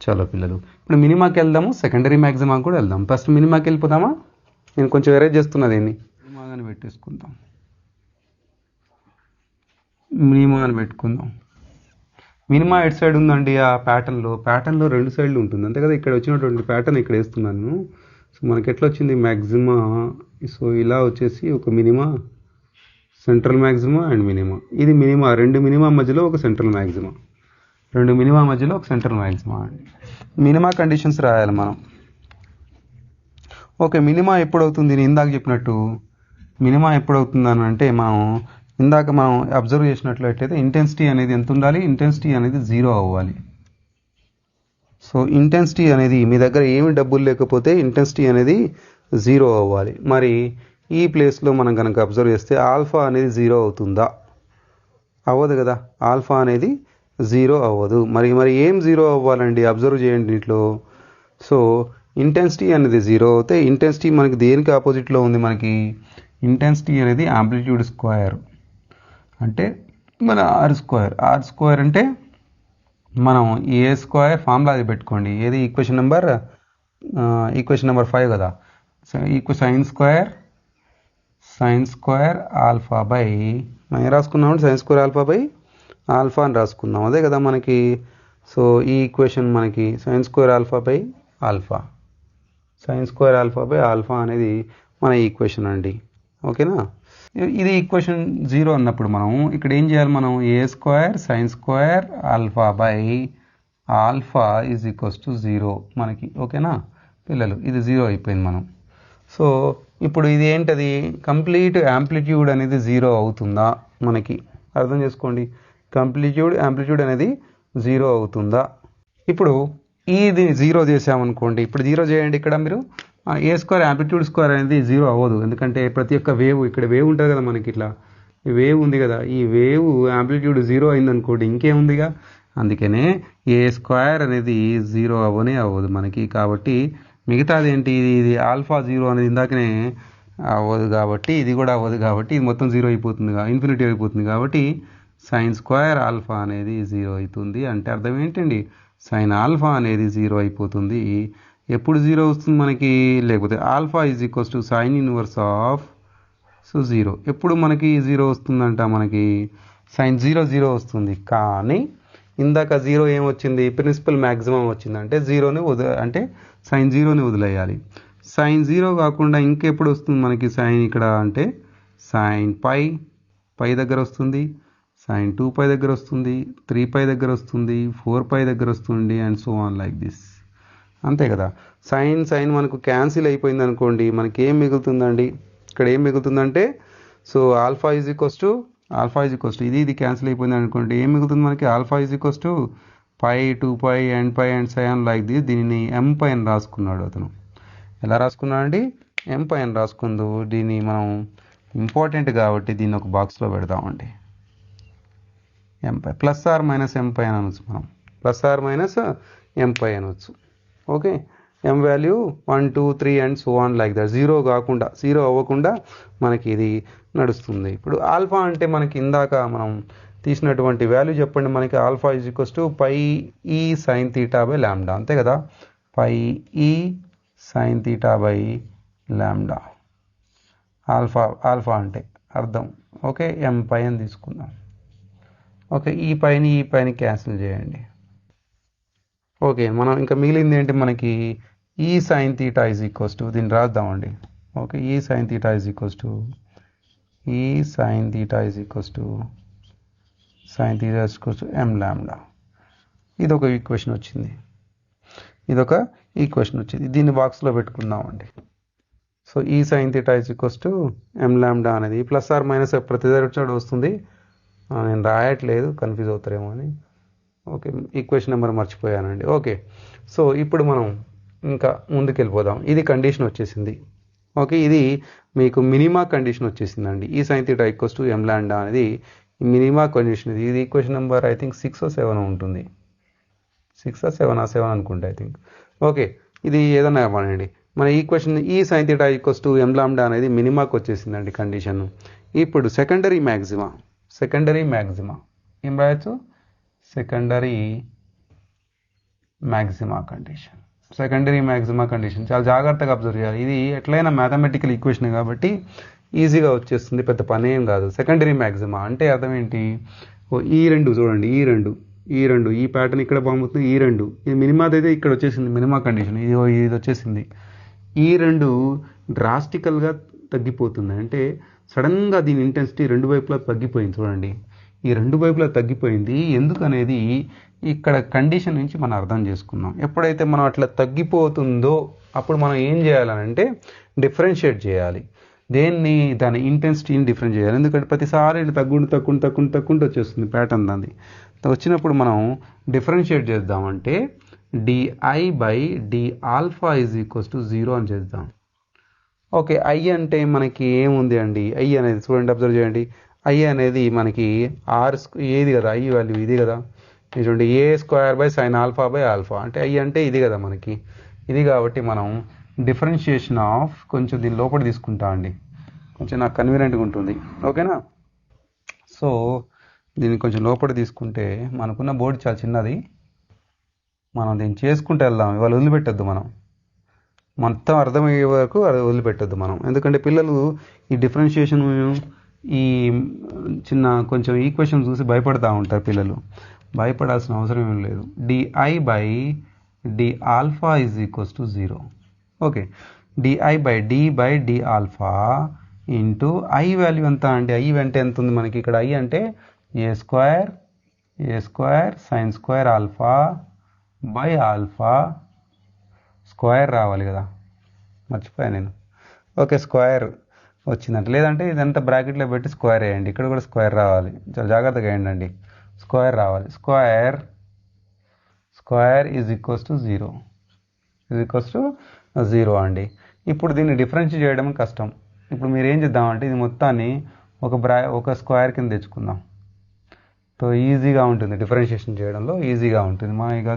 చలో పిల్లలు, ఇప్పుడు మినిమాకి వెళ్దాము, సెకండరీ మ్యాక్సిమా కూడా వెళ్దాం. ఫస్ట్ మినిమాకి వెళ్ళిపోదామా? నేను కొంచెం ఎరేజ్ చేస్తున్నా, దీన్ని మినిమాగాని పెట్టేసుకుందాం. మినిమా ఎటు సైడ్ ఉందండి? ఆ ప్యాటర్న్లో 2 సైడ్లు ఉంటుంది, అంతే కదా. ఇక్కడ వచ్చినటువంటి ప్యాటర్న్ ఇక్కడ వేస్తున్నాను. సో మనకి ఎట్లా వచ్చింది మ్యాక్సిమా, సో ఇలా వచ్చేసి ఒక మినిమా, సెంట్రల్ మ్యాక్సిమా అండ్ మినిమా. ఇది మినిమా, 2 మినిమా మధ్యలో ఒక సెంట్రల్ మ్యాక్సిమా, 2 మినిమా మధ్యలో ఒక సెంట్రల్ మ్యాక్సిమా అండి. మినిమా కండిషన్స్ రాయాలి మనం. ఓకే, మినిమా ఎప్పుడవుతుంది? నేను ఇందాక చెప్పినట్టు మినిమా ఎప్పుడవుతుందని అంటే ఇందాక మనం అబ్జర్వ్ చేసినట్లయితే ఇంటెన్సిటీ అనేది ఎంత ఉండాలి? ఇంటెన్సిటీ అనేది 0 అవ్వాలి. సో ఇంటెన్సిటీ అనేది మీ దగ్గర ఏమి డబ్బులు లేకపోతే ఇంటెన్సిటీ అనేది 0 అవ్వాలి. మరి ఈ ప్లేస్లో మనం కనుక అబ్జర్వ్ చేస్తే ఆల్ఫా అనేది 0 అవుతుందా? అవ్వదు కదా, ఆల్ఫా అనేది 0 అవ్వదు. మరి ఏం 0 అవ్వాలండి? అబ్జర్వ్ చేయండి దీంట్లో. సో ఇంటెన్సిటీ అనేది 0 అవుతే, ఇంటెన్సిటీ మనకి దేనికి ఆపోజిట్లో ఉంది? మనకి ఇంటెన్సిటీ అనేది యాంప్లిట్యూడ్ స్క్వేర్, అంటే మన ఆర్ స్క్వేర్ అంటే మనం ఏ స్క్వేర్ ఫార్ములా అది పెట్టుకోండి. ఏది? ఈక్వేషన్ నెంబర్ 5 కదా. సైన్ స్క్వేర్ ఆల్ఫా బై, మనం ఏం రాసుకున్నామంటే sine square alpha by alpha అని రాసుకున్నాం, అదే కదా మనకి. సో ఈ ఈక్వేషన్ మనకి sine square alpha by alpha అనేది మన ఈక్వేషన్ అండి. ఓకేనా? ఇది ఈక్వేషన్ 0 అన్నప్పుడు మనం ఇక్కడ ఏం చేయాలి? మనం A square sine square alpha by alpha is equals to 0 మనకి. ఓకేనా పిల్లలు? ఇది 0 అయిపోయింది మనం. సో ఇప్పుడు ఇది ఏంటది? కంప్లీట్ యాంప్లిట్యూడ్ అనేది 0 అవుతుందా మనకి? అర్థం చేసుకోండి, యాంప్లిట్యూడ్ అనేది 0 అవుతుందా? ఇప్పుడు ఇది 0 చేసామనుకోండి, ఇప్పుడు 0 చేయండి. ఇక్కడ మీరు ఏ స్క్వేర్ యాంప్లిట్యూడ్ స్క్వేర్ అనేది 0 అవ్వదు, ఎందుకంటే ప్రతి ఒక్క వేవ్, ఇక్కడ వేవ్ ఉంటుంది కదా మనకి, ఇట్లా వేవ్ ఉంది కదా, ఈ వేవ్ యాంప్లిట్యూడ్ 0 అయిందనుకోండి, ఇంకేముందిగా. అందుకనే ఏ స్క్వేర్ అనేది 0 అవ్వదు మనకి. కాబట్టి మిగతాది ఏంటి? ఇది ఆల్ఫా 0 అనేది ఇందాకనే అవ్వదు కాబట్టి ఇది కూడా అవ్వదు, కాబట్టి ఇది మొత్తం 0 అయిపోతుంది, ఇన్ఫినిటీ అయిపోతుంది. కాబట్టి సైన్ స్క్వేర్ ఆల్ఫా అనేది 0 అవుతుంది. అంటే అర్థం ఏంటండి? సైన్ ఆల్ఫా అనేది 0 అయిపోతుంది. ఎప్పుడు 0 వస్తుంది మనకి? లేకపోతే alpha is equals to sine inverse of 0. ఎప్పుడు మనకి 0 వస్తుందంట? మనకి సైన్ 0 వస్తుంది. కానీ ఇందాక 0 ఏమొచ్చింది? ప్రిన్సిపల్ మ్యాక్సిమం వచ్చింది. అంటే అంటే సైన్ 0ని వదిలేయాలి. సైన్ 0 కాకుండా ఇంకెప్పుడు వస్తుంది మనకి సైన్? ఇక్కడ అంటే సైన్ పై దగ్గర వస్తుంది, సైన్ 2π దగ్గర వస్తుంది, 3π దగ్గర వస్తుంది, 4π దగ్గర వస్తుంది, and so on like this. అంతే కదా. సైన్ మనకు క్యాన్సిల్ అయిపోయింది అనుకోండి, మనకి ఏం మిగులుతుందండి? ఇక్కడ ఏం మిగులుతుందంటే, so alpha is equals to ఇది క్యాన్సిల్ అయిపోయింది అనుకోండి, ఏం మిగులుతుంది మనకి? Alpha is equals to π, 2π, and so on like this. దీనిని m పై అని రాసుకున్నాడు అతను. ఎలా రాసుకున్నాడండి? m పై అని రాసుకుందు. దీన్ని మనం ఇంపార్టెంట్ కాబట్టి దీన్ని ఒక బాక్స్లో పెడదామండి. m pi plus or minus m pi అని అనొచ్చు, మనం plus or minus m pi అనొచ్చు. Okay, M value 1 2 3 and so on like that, zero అవ్వకుండా మనకి ఇది నడుస్తుంది. ఇప్పుడు ఆల్ఫా అంటే మనకి ఇందాక మనం తీసినటువంటి వాల్యూ చెప్పండి. మనకి alpha is equals to pi ఈ సైన్ తీటా బై ల్యాండా, అంతే కదా. పై ఈ sine theta by lambda alpha అంటే అర్థం. ఓకే, ఎం పై అని తీసుకుందాం. ఓకే, ఈ పైన క్యాన్సిల్ చేయండి. ఓకే, మనం ఇంకా మిగిలింది ఏంటి, మనకి ఈ sine theta is equals to, దీన్ని రాద్దామండి. ఓకే, ఈ sine theta is equals to M lambda. ఇదొక ఈక్వేషన్ వచ్చింది. దీన్ని బాక్స్లో పెట్టుకుందామండి. సో ఈ sine theta is equals to M lambda అనేది ప్లస్ ఆర్ మైనస్ ప్రతి చోట వస్తుంది. నేను రాయట్లేదు, కన్ఫ్యూజ్ అవుతారేమో అని. ఓకే, ఈక్వేషన్ నెంబర్ మర్చిపోయానండి. ఓకే, సో ఇప్పుడు మనం ఇంకా ముందుకు వెళ్ళిపోదాం. ఇది కండిషన్ వచ్చేసింది. ఓకే, ఇది మీకు మినిమా కండిషన్ వచ్చేసిందండి. ఈ sine theta equals to M lambda అనేది మినిమా కండిషన్. ఇది equation number I think 6 or 7 ఉంటుంది. 6 or 7 అనుకుంటా ఐ థింక్. ఓకే, ఇది ఏదన్నా ఇవ్వండి. మన ఈక్వేషన్ ఈ sine theta equals to M lambda అనేది మినిమాకి వచ్చేసిందండి కండిషన్. ఇప్పుడు సెకండరీ మ్యాక్సిమా ఏం రాయొచ్చు, సెకండరీ మ్యాక్సిమా కండిషన్ చాలా జాగ్రత్తగా అబ్జర్వ్ చేయాలి. ఇది ఎట్లయినా మ్యాథమెటికల్ ఈక్వేషన్ కాబట్టి ఈజీగా వచ్చేస్తుంది, పెద్ద పని ఏం కాదు. సెకండరీ మ్యాక్సిమా అంటే అర్థం ఏంటి, ఈ రెండు చూడండి, ఈ ప్యాటర్న్ ఇక్కడ పంపుతుంది. ఈ మినిమా అయితే ఇక్కడ వచ్చేసింది, మినిమా కండిషన్ ఇది వచ్చేసింది. ఈ రెండు డ్రాస్టికల్గా తగ్గిపోతుంది, అంటే సడన్గా దీని ఇంటెన్సిటీ రెండు వైపులా తగ్గిపోయింది. చూడండి, ఈ రెండు వైపులా తగ్గిపోయింది. ఎందుకనేది ఇక్కడ కండిషన్ నుంచి మనం అర్థం చేసుకున్నాం. ఎప్పుడైతే మనం అట్లా తగ్గిపోతుందో అప్పుడు మనం ఏం చేయాలనంటే డిఫరెన్షియేట్ చేయాలి. దాని ఇంటెన్సిటీని డిఫరెన్స్ చేయాలి. ఎందుకంటే ప్రతిసారి తగ్గుంటూ వచ్చేస్తుంది ప్యాటర్న్. దాన్ని వచ్చినప్పుడు మనం డిఫరెన్షియేట్ చేద్దామంటే di/d alpha is equals to 0 అని చేద్దాం. ఓకే, ఐ అంటే మనకి ఏముంది అండి, ఐ అనేది చూడండి, అబ్జర్వ్ చేయండి. ఐ అనేది మనకి ఏది కదా, ఐ వాల్యూ ఇది కదా. చూడండి, a² sin α/α అంటే ఐ అంటే ఇది కదా మనకి, ఇది కాబట్టి మనం డిఫరెన్షియేషన్ ఆఫ్ కొంచెం దీని లోపల తీసుకుంటా అండి, కొంచెం నాకు కన్వీనియంట్గా ఉంటుంది. ఓకేనా, సో దీన్ని కొంచెం లోపల తీసుకుంటే మనకున్న బోర్డు చాలా చిన్నది, మనం దీన్ని చేసుకుంటూ వెళ్దాం. ఇవాళ వదిలిపెట్టద్దు, మనం మొత్తం అర్థమయ్యే వరకు అది వదిలిపెట్టద్దు మనం. ఎందుకంటే పిల్లలు ఈ డిఫరెన్షియేషన్ ఈ చిన్న కొంచెం ఈక్వేషన్ చూసి భయపడతా ఉంటారు. పిల్లలు భయపడాల్సిన అవసరం ఏం లేదు. di/d alpha is equals to 0. Okay, di/d alpha into I value ఎంత అంటే, ఐ అంటే ఎంత ఉంది మనకి ఇక్కడ, ఐ అంటే a² sin² α/α స్క్వేర్ రావాలి కదా, మర్చిపోయా నేను. ఓకే, స్క్వేర్ వచ్చిందంటే, లేదంటే ఇదంతా బ్రాకెట్లో పెట్టి స్క్వేర్ వేయండి, ఇక్కడ కూడా స్క్వేర్ రావాలి, చాలా జాగ్రత్తగా వేయండి. స్క్వేర్ రావాలి. స్క్వేర్ ఈజ్ ఈక్వల్స్ టు 0 అండి. ఇప్పుడు దీన్ని డిఫరెన్స్ చేయడం కష్టం. ఇప్పుడు మీరు ఏం చేద్దామంటే ఇది మొత్తాన్ని ఒక స్క్వేర్ కింద తెచ్చుకుందాం. సో ఈజీగా ఉంటుంది, డిఫరెన్షియేషన్ చేయడంలో ఈజీగా ఉంటుంది. మా ఇక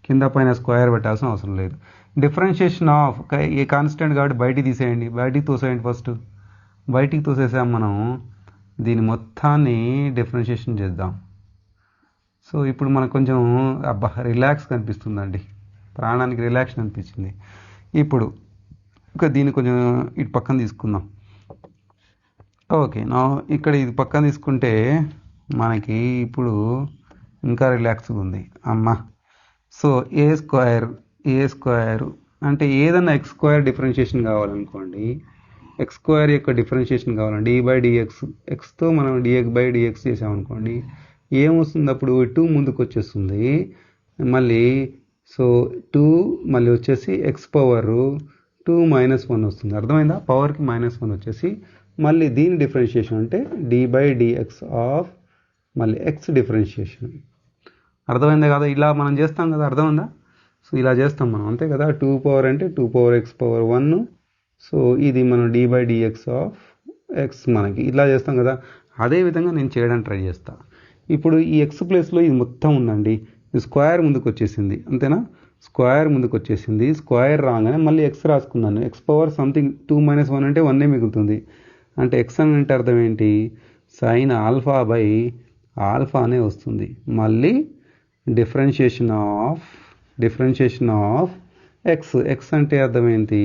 కింద పైన స్క్వేర్ పెట్టాల్సిన అవసరం లేదు. డిఫరెన్షియేషన్ ఆఫ్ ఏ కాన్స్టెంట్ కాబట్టి బయటికి తోసేయండి. ఫస్ట్ బయటికి తోసేసాం మనం. దీని మొత్తాన్ని డిఫరెన్షియేషన్ చేద్దాం. సో ఇప్పుడు మనకు కొంచెం రిలాక్స్ కనిపిస్తుందండి, ప్రాణానికి రిలాక్స్ అనిపించింది. ఇప్పుడు దీన్ని కొంచెం ఇటు పక్కన తీసుకుందాం. ఓకే, ఇక్కడ ఇది పక్కన తీసుకుంటే మనకి ఇప్పుడు ఇంకా రిలాక్స్గా ఉంది అమ్మా. సో ఏ స్క్వేర్ అంటే ఏదన్నా x² డిఫరెన్షియేషన్ కావాలనుకోండి, x² యొక్క డిఫరెన్షియేషన్ కావాలండి, d/dx, xతో మనం dx/dx చేసామనుకోండి, ఏమొస్తుంది అప్పుడు 2 ముందుకు వచ్చేస్తుంది మళ్ళీ. సో 2 మళ్ళీ వచ్చేసి x పవర్ 2 - 1 వస్తుంది. అర్థమైందా, పవర్కి -1 వచ్చేసి మళ్ళీ దీని డిఫరెన్షియేషన్ అంటే d/dx ఆఫ్ మళ్ళీ x డిఫరెన్షియేషన్. అర్థమైందా కదా, ఇలా మనం చేస్తాం కదా, అర్థమైందా. సో ఇలా చేస్తాం మనం, అంతే కదా. 2 పవర్ అంటే 2x⁴1. సో ఇది మనం d/dx ఆఫ్ x మనకి ఇలా చేస్తాం కదా. అదేవిధంగా నేను చేయడానికి ట్రై చేస్తా. ఇప్పుడు ఈ x ప్లేస్లో ఇది మొత్తం ఉందండి, ఇది స్క్వేర్ ముందుకు వచ్చేసింది, అంతేనా. స్క్వేర్ ముందుకు వచ్చేసింది, స్క్వేర్ రాగానే మళ్ళీ ఎక్స్ రాసుకున్నాను. ఎక్స్ పవర్ సంథింగ్ 2 - 1 అంటే 1 మిగులుతుంది. అంటే ఎక్స్ అని అంటే అర్థం ఏంటి, సైన్ ఆల్ఫా బై ఆల్ఫా అనే వస్తుంది. మళ్ళీ డిఫరెన్షియేషన్ ఆఫ్ ఎక్స్, ఎక్స్ అంటే అర్థం ఏంటి,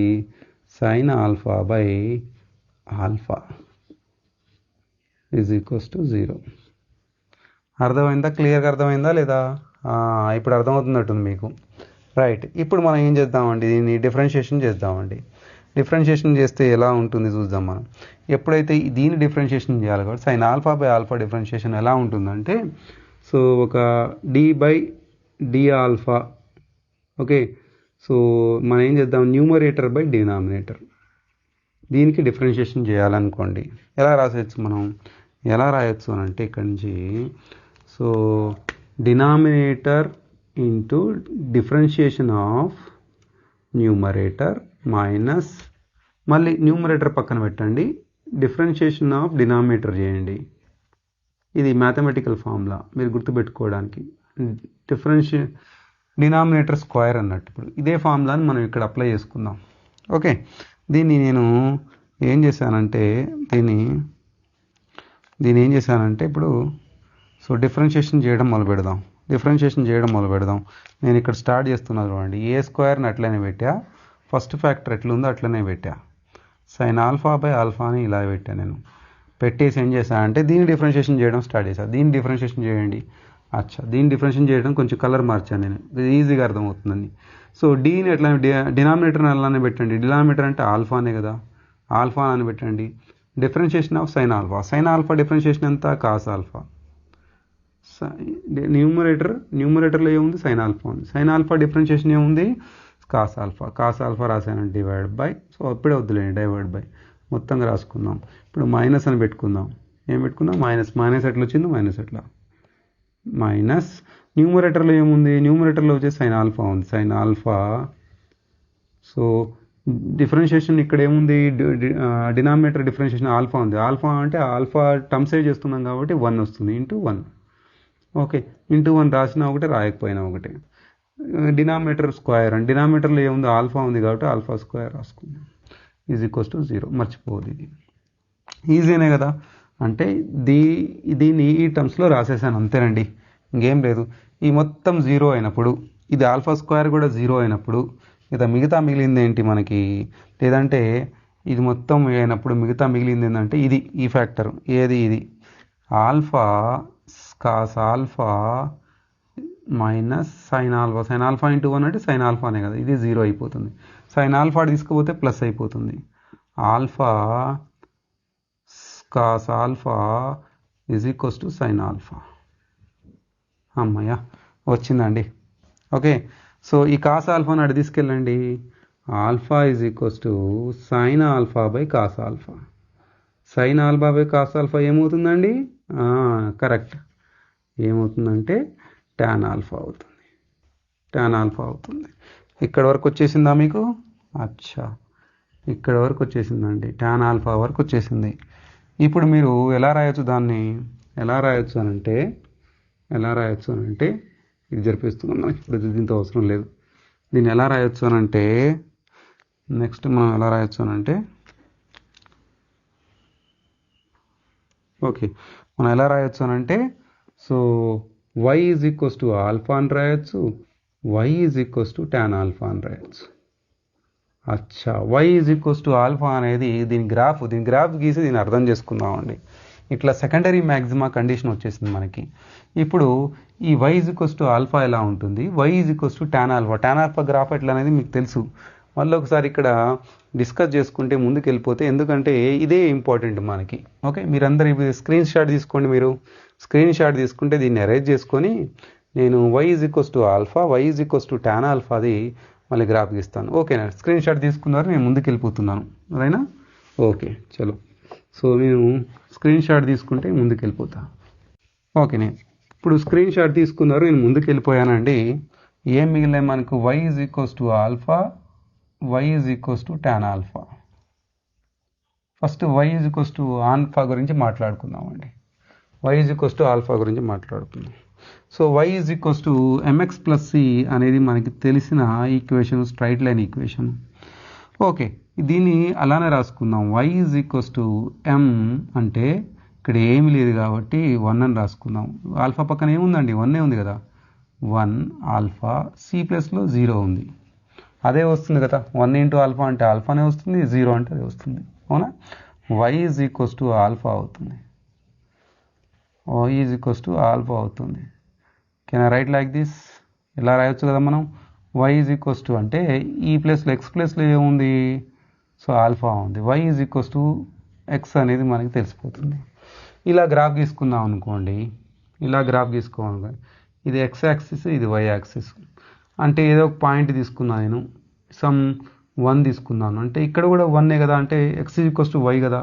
sine alpha by alpha is equals to 0. అర్థమైందా, క్లియర్గా అర్థమైందా లేదా? ఇప్పుడు అర్థమవుతున్నట్టుంది మీకు. రైట్, ఇప్పుడు మనం ఏం చేద్దామండి, దీన్ని డిఫరెన్షియేషన్ చేద్దామండి. డిఫరెన్షియేషన్ చేస్తే ఎలా ఉంటుంది చూద్దాం మనం. ఎప్పుడైతే దీన్ని డిఫరెన్షియేషన్ చేయాలి కాబట్టి sine alpha by alpha differentiation ఎలా ఉంటుందంటే, సో ఒక D by D alpha. Okay, so మనం ఏం చేద్దాం, న్యూమరేటర్ బై డినామినేటర్, దీనికి డిఫరెన్షియేషన్ చేయాలనుకోండి. ఎలా రాసేయచ్చు మనం, ఎలా రాయొచ్చు అని అంటే ఇక్కడి నుంచి, so denominator into differentiation of numerator minus, మళ్ళీ న్యూమరేటర్ పక్కన పెట్టండి, డిఫరెన్షియేషన్ ఆఫ్ డినామినేటర్ చేయండి. ఇది మ్యాథమెటికల్ ఫార్ములా మీరు గుర్తుపెట్టుకోవడానికి. డినామినేటర్ స్క్వేర్ అన్నట్టు. ఇప్పుడు ఇదే ఫార్ములాని మనం ఇక్కడ అప్లై చేసుకుందాం. ఓకే, దీన్ని నేను ఏం చేశానంటే దీన్ని ఏం చేశానంటే ఇప్పుడు సో డిఫరెన్షియేషన్ చేయడం మొదలు పెడదాం. నేను ఇక్కడ స్టార్ట్ చేస్తున్నాను చూడండి. ఏ స్క్వేర్ని అట్లనే పెట్టా, ఫస్ట్ ఫ్యాక్టర్ ఎట్లుందో అట్లనే పెట్టా, సైన్ ఆల్ఫా బై ఆల్ఫా అని ఇలా పెట్టా. నేను పెట్టేసి ఏం చేశానంటే దీన్ని డిఫరెన్షియేషన్ చేయడం స్టార్ట్ చేశాను. దీన్ని డిఫరెన్షియేషన్ చేయండి. దీన్ని డిఫరెన్షియేషన్ చేయడం కొంచెం కలర్ మార్చాను నేను, ఈజీగా అర్థమవుతుందని. సో డీని ఎట్లా డినామినేటర్ని అలానే పెట్టండి. డినామినేటర్ అంటే ఆల్ఫానే కదా, ఆల్ఫా అని పెట్టండి. Differentiation of sine alpha differentiation ఎంత, కాస్ ఆల్ఫా. న్యూమరేటర్లో ఏముంది, సైన్ ఆల్ఫా ఉంది. సైన్ ఆల్ఫా డిఫరెన్షియేషన్ ఏముంది, కాస్ ఆల్ఫా రాసాను, డివైడ్ బై. సో అప్పుడే వద్దులేండి, డైవైడ్ బై మొత్తంగా రాసుకుందాం. ఇప్పుడు మైనస్ అని పెట్టుకుందాం. ఏం పెట్టుకుందాం, మైనస్ ఎట్లా వచ్చింది, మైనస్ న్యూమరేటర్లో ఏముంది, న్యూమరేటర్లో వచ్చేసి సైన్ ఆల్ఫా ఉంది, సైన్ ఆల్ఫా. సో డిఫరెన్షియేషన్ ఇక్కడ ఏముంది, డినామినేటర్ డిఫరెన్షియేషన్ ఆల్ఫా ఉంది. ఆల్ఫా అంటే ఆల్ఫా టర్మ్సే చేస్తున్నాం కాబట్టి 1 వస్తుంది, ఇంటూ 1. ఓకే, ఇంటూ 1 రాసినా ఒకటే, రాయకపోయినా ఒకటే. డినామినేటర్ స్క్వేర్ అండ్ డినామినేటర్లో ఏముంది, ఆల్ఫా ఉంది కాబట్టి ఆల్ఫా స్క్వేర్ రాసుకుందాం, ఈజ్ ఈక్వల్స్ టు 0. మర్చిపోవద్దు, ఇది ఈజీనే కదా. అంటే దీన్ని ఈ టర్మ్స్లో రాసేసాను అంతేనండి, ఇంకేం లేదు. ఈ మొత్తం 0 అయినప్పుడు, ఇది ఆల్ఫా స్క్వేర్ కూడా 0 అయినప్పుడు, మిగతా మిగిలింది ఏంటి మనకి, లేదంటే ఇది మొత్తం అయినప్పుడు మిగతా మిగిలింది ఏంటంటే ఇది, ఈ ఫ్యాక్టర్ ఏది, ఇది alpha cos alpha minus sine alpha into 1 అంటే సైన్ ఆల్ఫానే కదా, ఇది 0 అయిపోతుంది. సైన్ ఆల్ఫా తీసుకుపోతే ప్లస్ అయిపోతుంది. Alpha cos alpha is equals to sine alpha. అమ్మయ్య, వచ్చిందండి. ఓకే, సో ఈ కాస్ ఆల్ఫాని అటు తీసుకెళ్ళండి. Alpha is equals to sine alpha by cos alpha. Sine alpha by cos alpha ఏమవుతుందండి, కరెక్ట్, ఏమవుతుందంటే టాన్ ఆల్ఫా అవుతుంది. ఇక్కడ వరకు వచ్చేసిందా మీకు? ఇక్కడ వరకు వచ్చేసిందండి, టాన్ ఆల్ఫా వరకు వచ్చేసింది. ఇప్పుడు మీరు ఎలా రాయొచ్చు దాన్ని, ఎలా రాయొచ్చు అనంటే ఇది జరిపిస్తున్నాం మనకి, ఇప్పుడు దీంతో అవసరం లేదు. దీన్ని ఎలా రాయొచ్చు అనంటే, నెక్స్ట్ మనం ఎలా రాయొచ్చు అనంటే, ఓకే మనం ఎలా రాయొచ్చు అనంటే, so y is equals to alpha అని రాయొచ్చు, y is equals to tan alpha అని రాయొచ్చు. y is equals to alpha అనేది దీని గ్రాఫ్ గీసి దీన్ని అర్థం చేసుకుందామండి. ఇట్లా సెకండరీ మ్యాక్సిమా కండిషన్ వచ్చేసింది మనకి. ఇప్పుడు ఈ y is equals to alpha ఎలా ఉంటుంది, y is equals to tan alpha graph ఎట్లా అనేది మీకు తెలుసు. మళ్ళీ ఒకసారి ఇక్కడ డిస్కస్ చేసుకుంటే ముందుకు వెళ్ళిపోతే, ఎందుకంటే ఇదే ఇంపార్టెంట్ మనకి. ఓకే, మీరందరూ స్క్రీన్ షాట్ తీసుకోండి. మీరు స్క్రీన్ షాట్ తీసుకుంటే దీన్ని అరేంజ్ చేసుకొని నేను y is equals to alpha, y is equals to tan ఆల్ఫాది మళ్ళీ గ్రాఫ్ గీస్తాను. ఓకేనా, స్క్రీన్ షాట్ తీసుకున్నారు, నేను ముందుకు వెళ్ళిపోతున్నాను, రైనా? ఓకే చలో. సో నేను స్క్రీన్ షాట్ తీసుకుంటే ముందుకు వెళ్ళిపోతా. ఓకే, నేను ఇప్పుడు స్క్రీన్ షాట్ తీసుకున్నారు, నేను ముందుకు వెళ్ళిపోయానండి. ఏం మిగిలినాయి మనకు, y is equals to alpha, y is equals to tan alpha. First y is equals to alpha గురించి మాట్లాడుకుందామండి. y is equals to alpha గురించి మాట్లాడుకుందాం. So y is equals to mx plus C అనేది మనకి తెలిసిన equation, straight line equation. Okay, దీన్ని అలానే రాసుకుందాం. y is equals to m అంటే ఇక్కడ ఏమి లేదు కాబట్టి 1 అని రాసుకుందాం. ఆల్ఫా పక్కన ఏముందండి, 1 ఉంది కదా, 1 ఆల్ఫా, సి ప్లస్లో 0 ఉంది, అదే వస్తుంది కదా. 1 ఇంటూ ఆల్ఫా అంటే ఆల్ఫానే వస్తుంది, 0 అంటే అదే వస్తుంది, అవునా. y is equals to alpha అవుతుంది, y is equals to alpha అవుతుంది. Can I write like this? ఇలా రాయొచ్చు కదా మనం. y ఈజ్ ఈక్వల్స్ టు అంటే ఈ ప్లేస్లో ఎక్స్ ప్లేస్లో ఏముంది, సో ఆల్ఫా ఉంది. y is equals to X అనేది మనకి తెలిసిపోతుంది. ఇలా గ్రాఫ్ గీసుకుందాం అనుకోండి, ఇలా గ్రాఫ్ గీసుకోవాలి. ఇది ఎక్స్ యాక్సిస్, ఇది వై యాక్సిస్. అంటే ఏదో ఒక పాయింట్ తీసుకున్నాను నేను, సమ్ 1 తీసుకున్నాను అంటే ఇక్కడ కూడా 1 కదా, అంటే ఎక్స్ ఈక్వల్స్ టు వై కదా.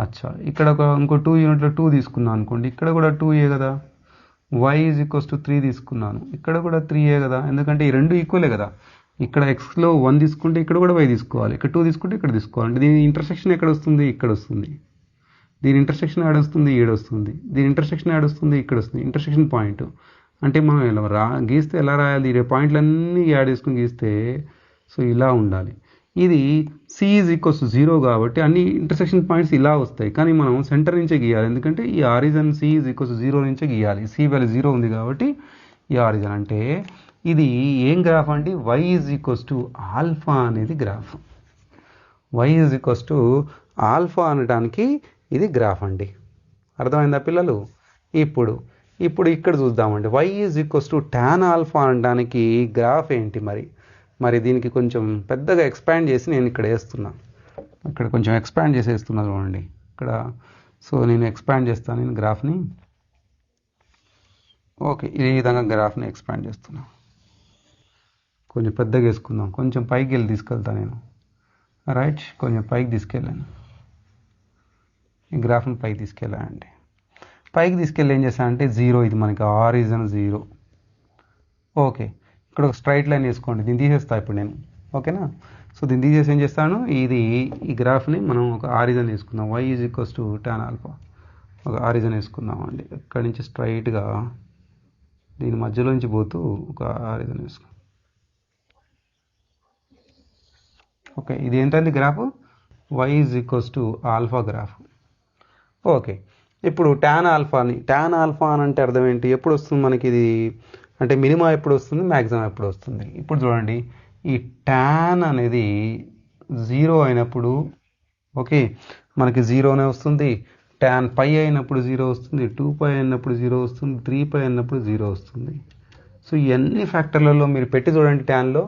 అచ్చా, ఇక్కడ ఇంకో 2 యూనిట్లో 2 తీసుకున్నాను అనుకోండి, ఇక్కడ కూడా 2a కదా. y ఈజ్ ఈక్వల్స్ టు 3 తీసుకున్నాను, ఇక్కడ కూడా 3a కదా, ఎందుకంటే ఈ రెండు ఈక్వలే కదా. ఇక్కడ ఎక్స్లో 1 తీసుకుంటే ఇక్కడ కూడా y తీసుకోవాలి, ఇక్కడ 2 తీసుకుంటే ఇక్కడ తీసుకోవాలి. అంటే దీని ఇంటర్సెక్షన్ ఎక్కడ వస్తుంది, ఇక్కడ వస్తుంది. దీని ఇంటర్సెక్షన్ యాడ్ వస్తుంది, ఈడ వస్తుంది. దీని ఇంటర్సెక్షన్ యాడ్ వస్తుంది, ఇక్కడ వస్తుంది. ఇంటర్సెక్షన్ పాయింట్ అంటే మనం ఇలా గీస్తే ఎలా రాయాలి, ఈ పాయింట్లన్నీ యాడ్ చేసుకుని గీస్తే సో ఇలా ఉండాలి. ఇది సి ఈజ్ ఈక్వల్స్ టు 0 కాబట్టి అన్ని ఇంటర్సెక్షన్ పాయింట్స్ ఇలా వస్తాయి, కానీ మనం సెంటర్ నుంచే గీయాలి, ఎందుకంటే ఈ origin C is equals to 0 నుంచే గీయాలి. సి వాల్యూ 0 ఉంది కాబట్టి ఈ ఆరిజన్ అంటే ఇది ఏం గ్రాఫ్ అండి, y is equals to alpha అనేది graph. y is equals to alpha అనడానికి ఇది గ్రాఫ్ అండి. అర్థమైందా పిల్లలు? ఇప్పుడు ఇక్కడ చూద్దామండి. y is equals to tan alpha అనడానికి గ్రాఫ్ ఏంటి మరి దీనికి కొంచెం పెద్దగా ఎక్స్పాండ్ చేసి నేను ఇక్కడ వేస్తున్నాను. ఇక్కడ కొంచెం ఎక్స్పాండ్ చేసి వేస్తున్నాను చూడండి ఇక్కడ. సో నేను ఎక్స్పాండ్ చేస్తాను నేను గ్రాఫ్ని. ఓకే, ఈ విధంగా గ్రాఫ్ని ఎక్స్పాండ్ చేస్తున్నాను. కొంచెం పెద్దగా వేసుకుందాం, కొంచెం పైకి వెళ్ళి తీసుకెళ్తాను నేను. రైట్, కొంచెం పైకి తీసుకెళ్ళాను, ఈ గ్రాఫ్ని పైకి తీసుకెళ్ళానండి. పైకి తీసుకెళ్ళి ఏం చేశానంటే 0, ఇది మనకి ఆరిజన్ 0. ఓకే, ఇక్కడ ఒక స్ట్రైట్ లైన్ వేసుకోండి, దీన్ని తీసేస్తా ఇప్పుడు నేను. ఓకేనా? సో దీన్ని తీసేసి ఏం చేస్తాను, ఈ గ్రాఫ్ని మనం ఒక ఆరిజన్ వేసుకుందాం. y is equals to tan alpha ఒక ఆరిజన్ వేసుకుందాం అండి. ఇక్కడి నుంచి స్ట్రైట్గా దీని మధ్యలోంచి పోతూ ఒక ఆరిజన్ వేసుకుందాం. ఓకే, ఇది ఏంటండి graph, y is equals to alpha graph. Okay, ఇప్పుడు tan ఆల్ఫా అని అంటే అర్థం ఏంటి, ఎప్పుడు వస్తుంది మనకి ఇది అంటే మినిమం ఎప్పుడు వస్తుంది, మ్యాక్సిమం ఎప్పుడు వస్తుంది. ఇప్పుడు చూడండి, ఈ tan అనేది 0 అయినప్పుడు ఓకే మనకి 0నే వస్తుంది. tan పై అయినప్పుడు 0 వస్తుంది, 2π అయినప్పుడు 0 వస్తుంది, 3π అయినప్పుడు 0 వస్తుంది. సో ఇవన్నీ ఫ్యాక్టర్లలో మీరు పెట్టి చూడండి, ట్యాన్లో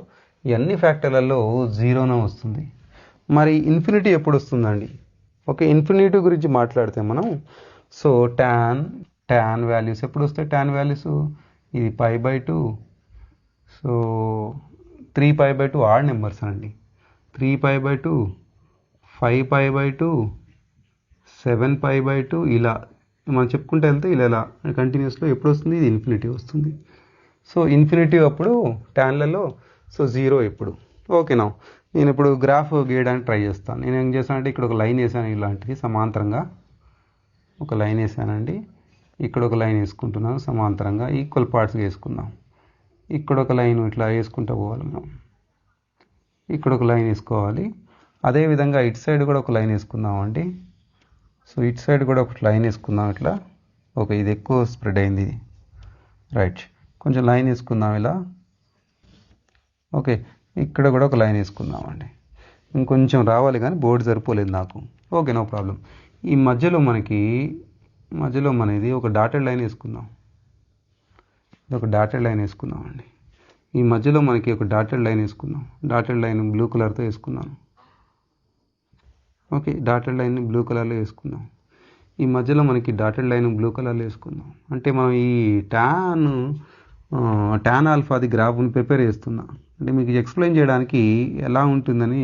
ఇవన్నీ ఫ్యాక్టర్లలో 0నే వస్తుంది. మరి ఇన్ఫినిటీ ఎప్పుడు వస్తుందండి? ఓకే, ఇన్ఫినిటీ గురించి మాట్లాడితే మనం సో tan వాల్యూస్ ఎప్పుడు వస్తాయి, tan వాల్యూస్ ఇది π/2. సో 3π/2 ఆడ్ నెంబర్స్ అండి. 3π/2, 5π/2, 7π/2 ఇలా మనం చెప్పుకుంటే వెళ్తే ఇలా కంటిన్యూస్లో ఎప్పుడు వస్తుంది, ఇది ఇన్ఫినిటీ వస్తుంది. సో ఇన్ఫినిటీ అప్పుడు ట్యాన్లలో సో 0 ఇప్పుడు. ఓకేనా? నేను ఇప్పుడు గ్రాఫ్ గీయడానికి ట్రై చేస్తాను. నేను ఏం చేశానంటే ఇక్కడ ఒక లైన్ వేసాను, ఇలాంటిది సమాంతరంగా ఒక లైన్ వేసానండి. ఇక్కడ ఒక లైన్ వేసుకుంటున్నాను సమాంతరంగా, ఈక్వల్ పార్ట్స్గా వేసుకుందాం. ఇక్కడ ఒక లైన్ ఇట్లా వేసుకుంటూ పోవాలి మనం, ఇక్కడ ఒక లైన్ వేసుకోవాలి. అదేవిధంగా ఇటు సైడ్ కూడా ఒక లైన్ వేసుకుందాం అండి. సో ఇటు సైడ్ కూడా ఒక లైన్ వేసుకుందాం ఇట్లా. ఓకే, ఇది ఎక్కువ స్ప్రెడ్ అయింది ఇది. రైట్, కొంచెం లైన్ వేసుకుందాం ఇలా. ఓకే, ఇక్కడ కూడా ఒక లైన్ వేసుకుందాం అండి. ఇంకొంచెం రావాలి కానీ బోర్డు సరిపోలేదు నాకు. Okay, no problem. ఈ మధ్యలో మనది ఒక డాటెడ్ లైన్ వేసుకుందాం. ఇది ఒక డాటెడ్ లైన్ వేసుకుందాం అండి. ఈ మధ్యలో మనకి ఒక డాటెడ్ లైన్ వేసుకుందాం. డాటెడ్ లైన్ బ్లూ కలర్తో వేసుకుందాం. ఓకే, డాటెడ్ లైన్ని బ్లూ కలర్లో వేసుకుందాం. ఈ మధ్యలో మనకి డాటెడ్ లైన్ బ్లూ కలర్లో వేసుకుందాం. అంటే మనం ఈ tan ఆల్ఫాది గ్రాఫ్ని ప్రిపేర్ చేస్తున్నా, అంటే మీకు ఎక్స్ప్లెయిన్ చేయడానికి ఎలా ఉంటుందని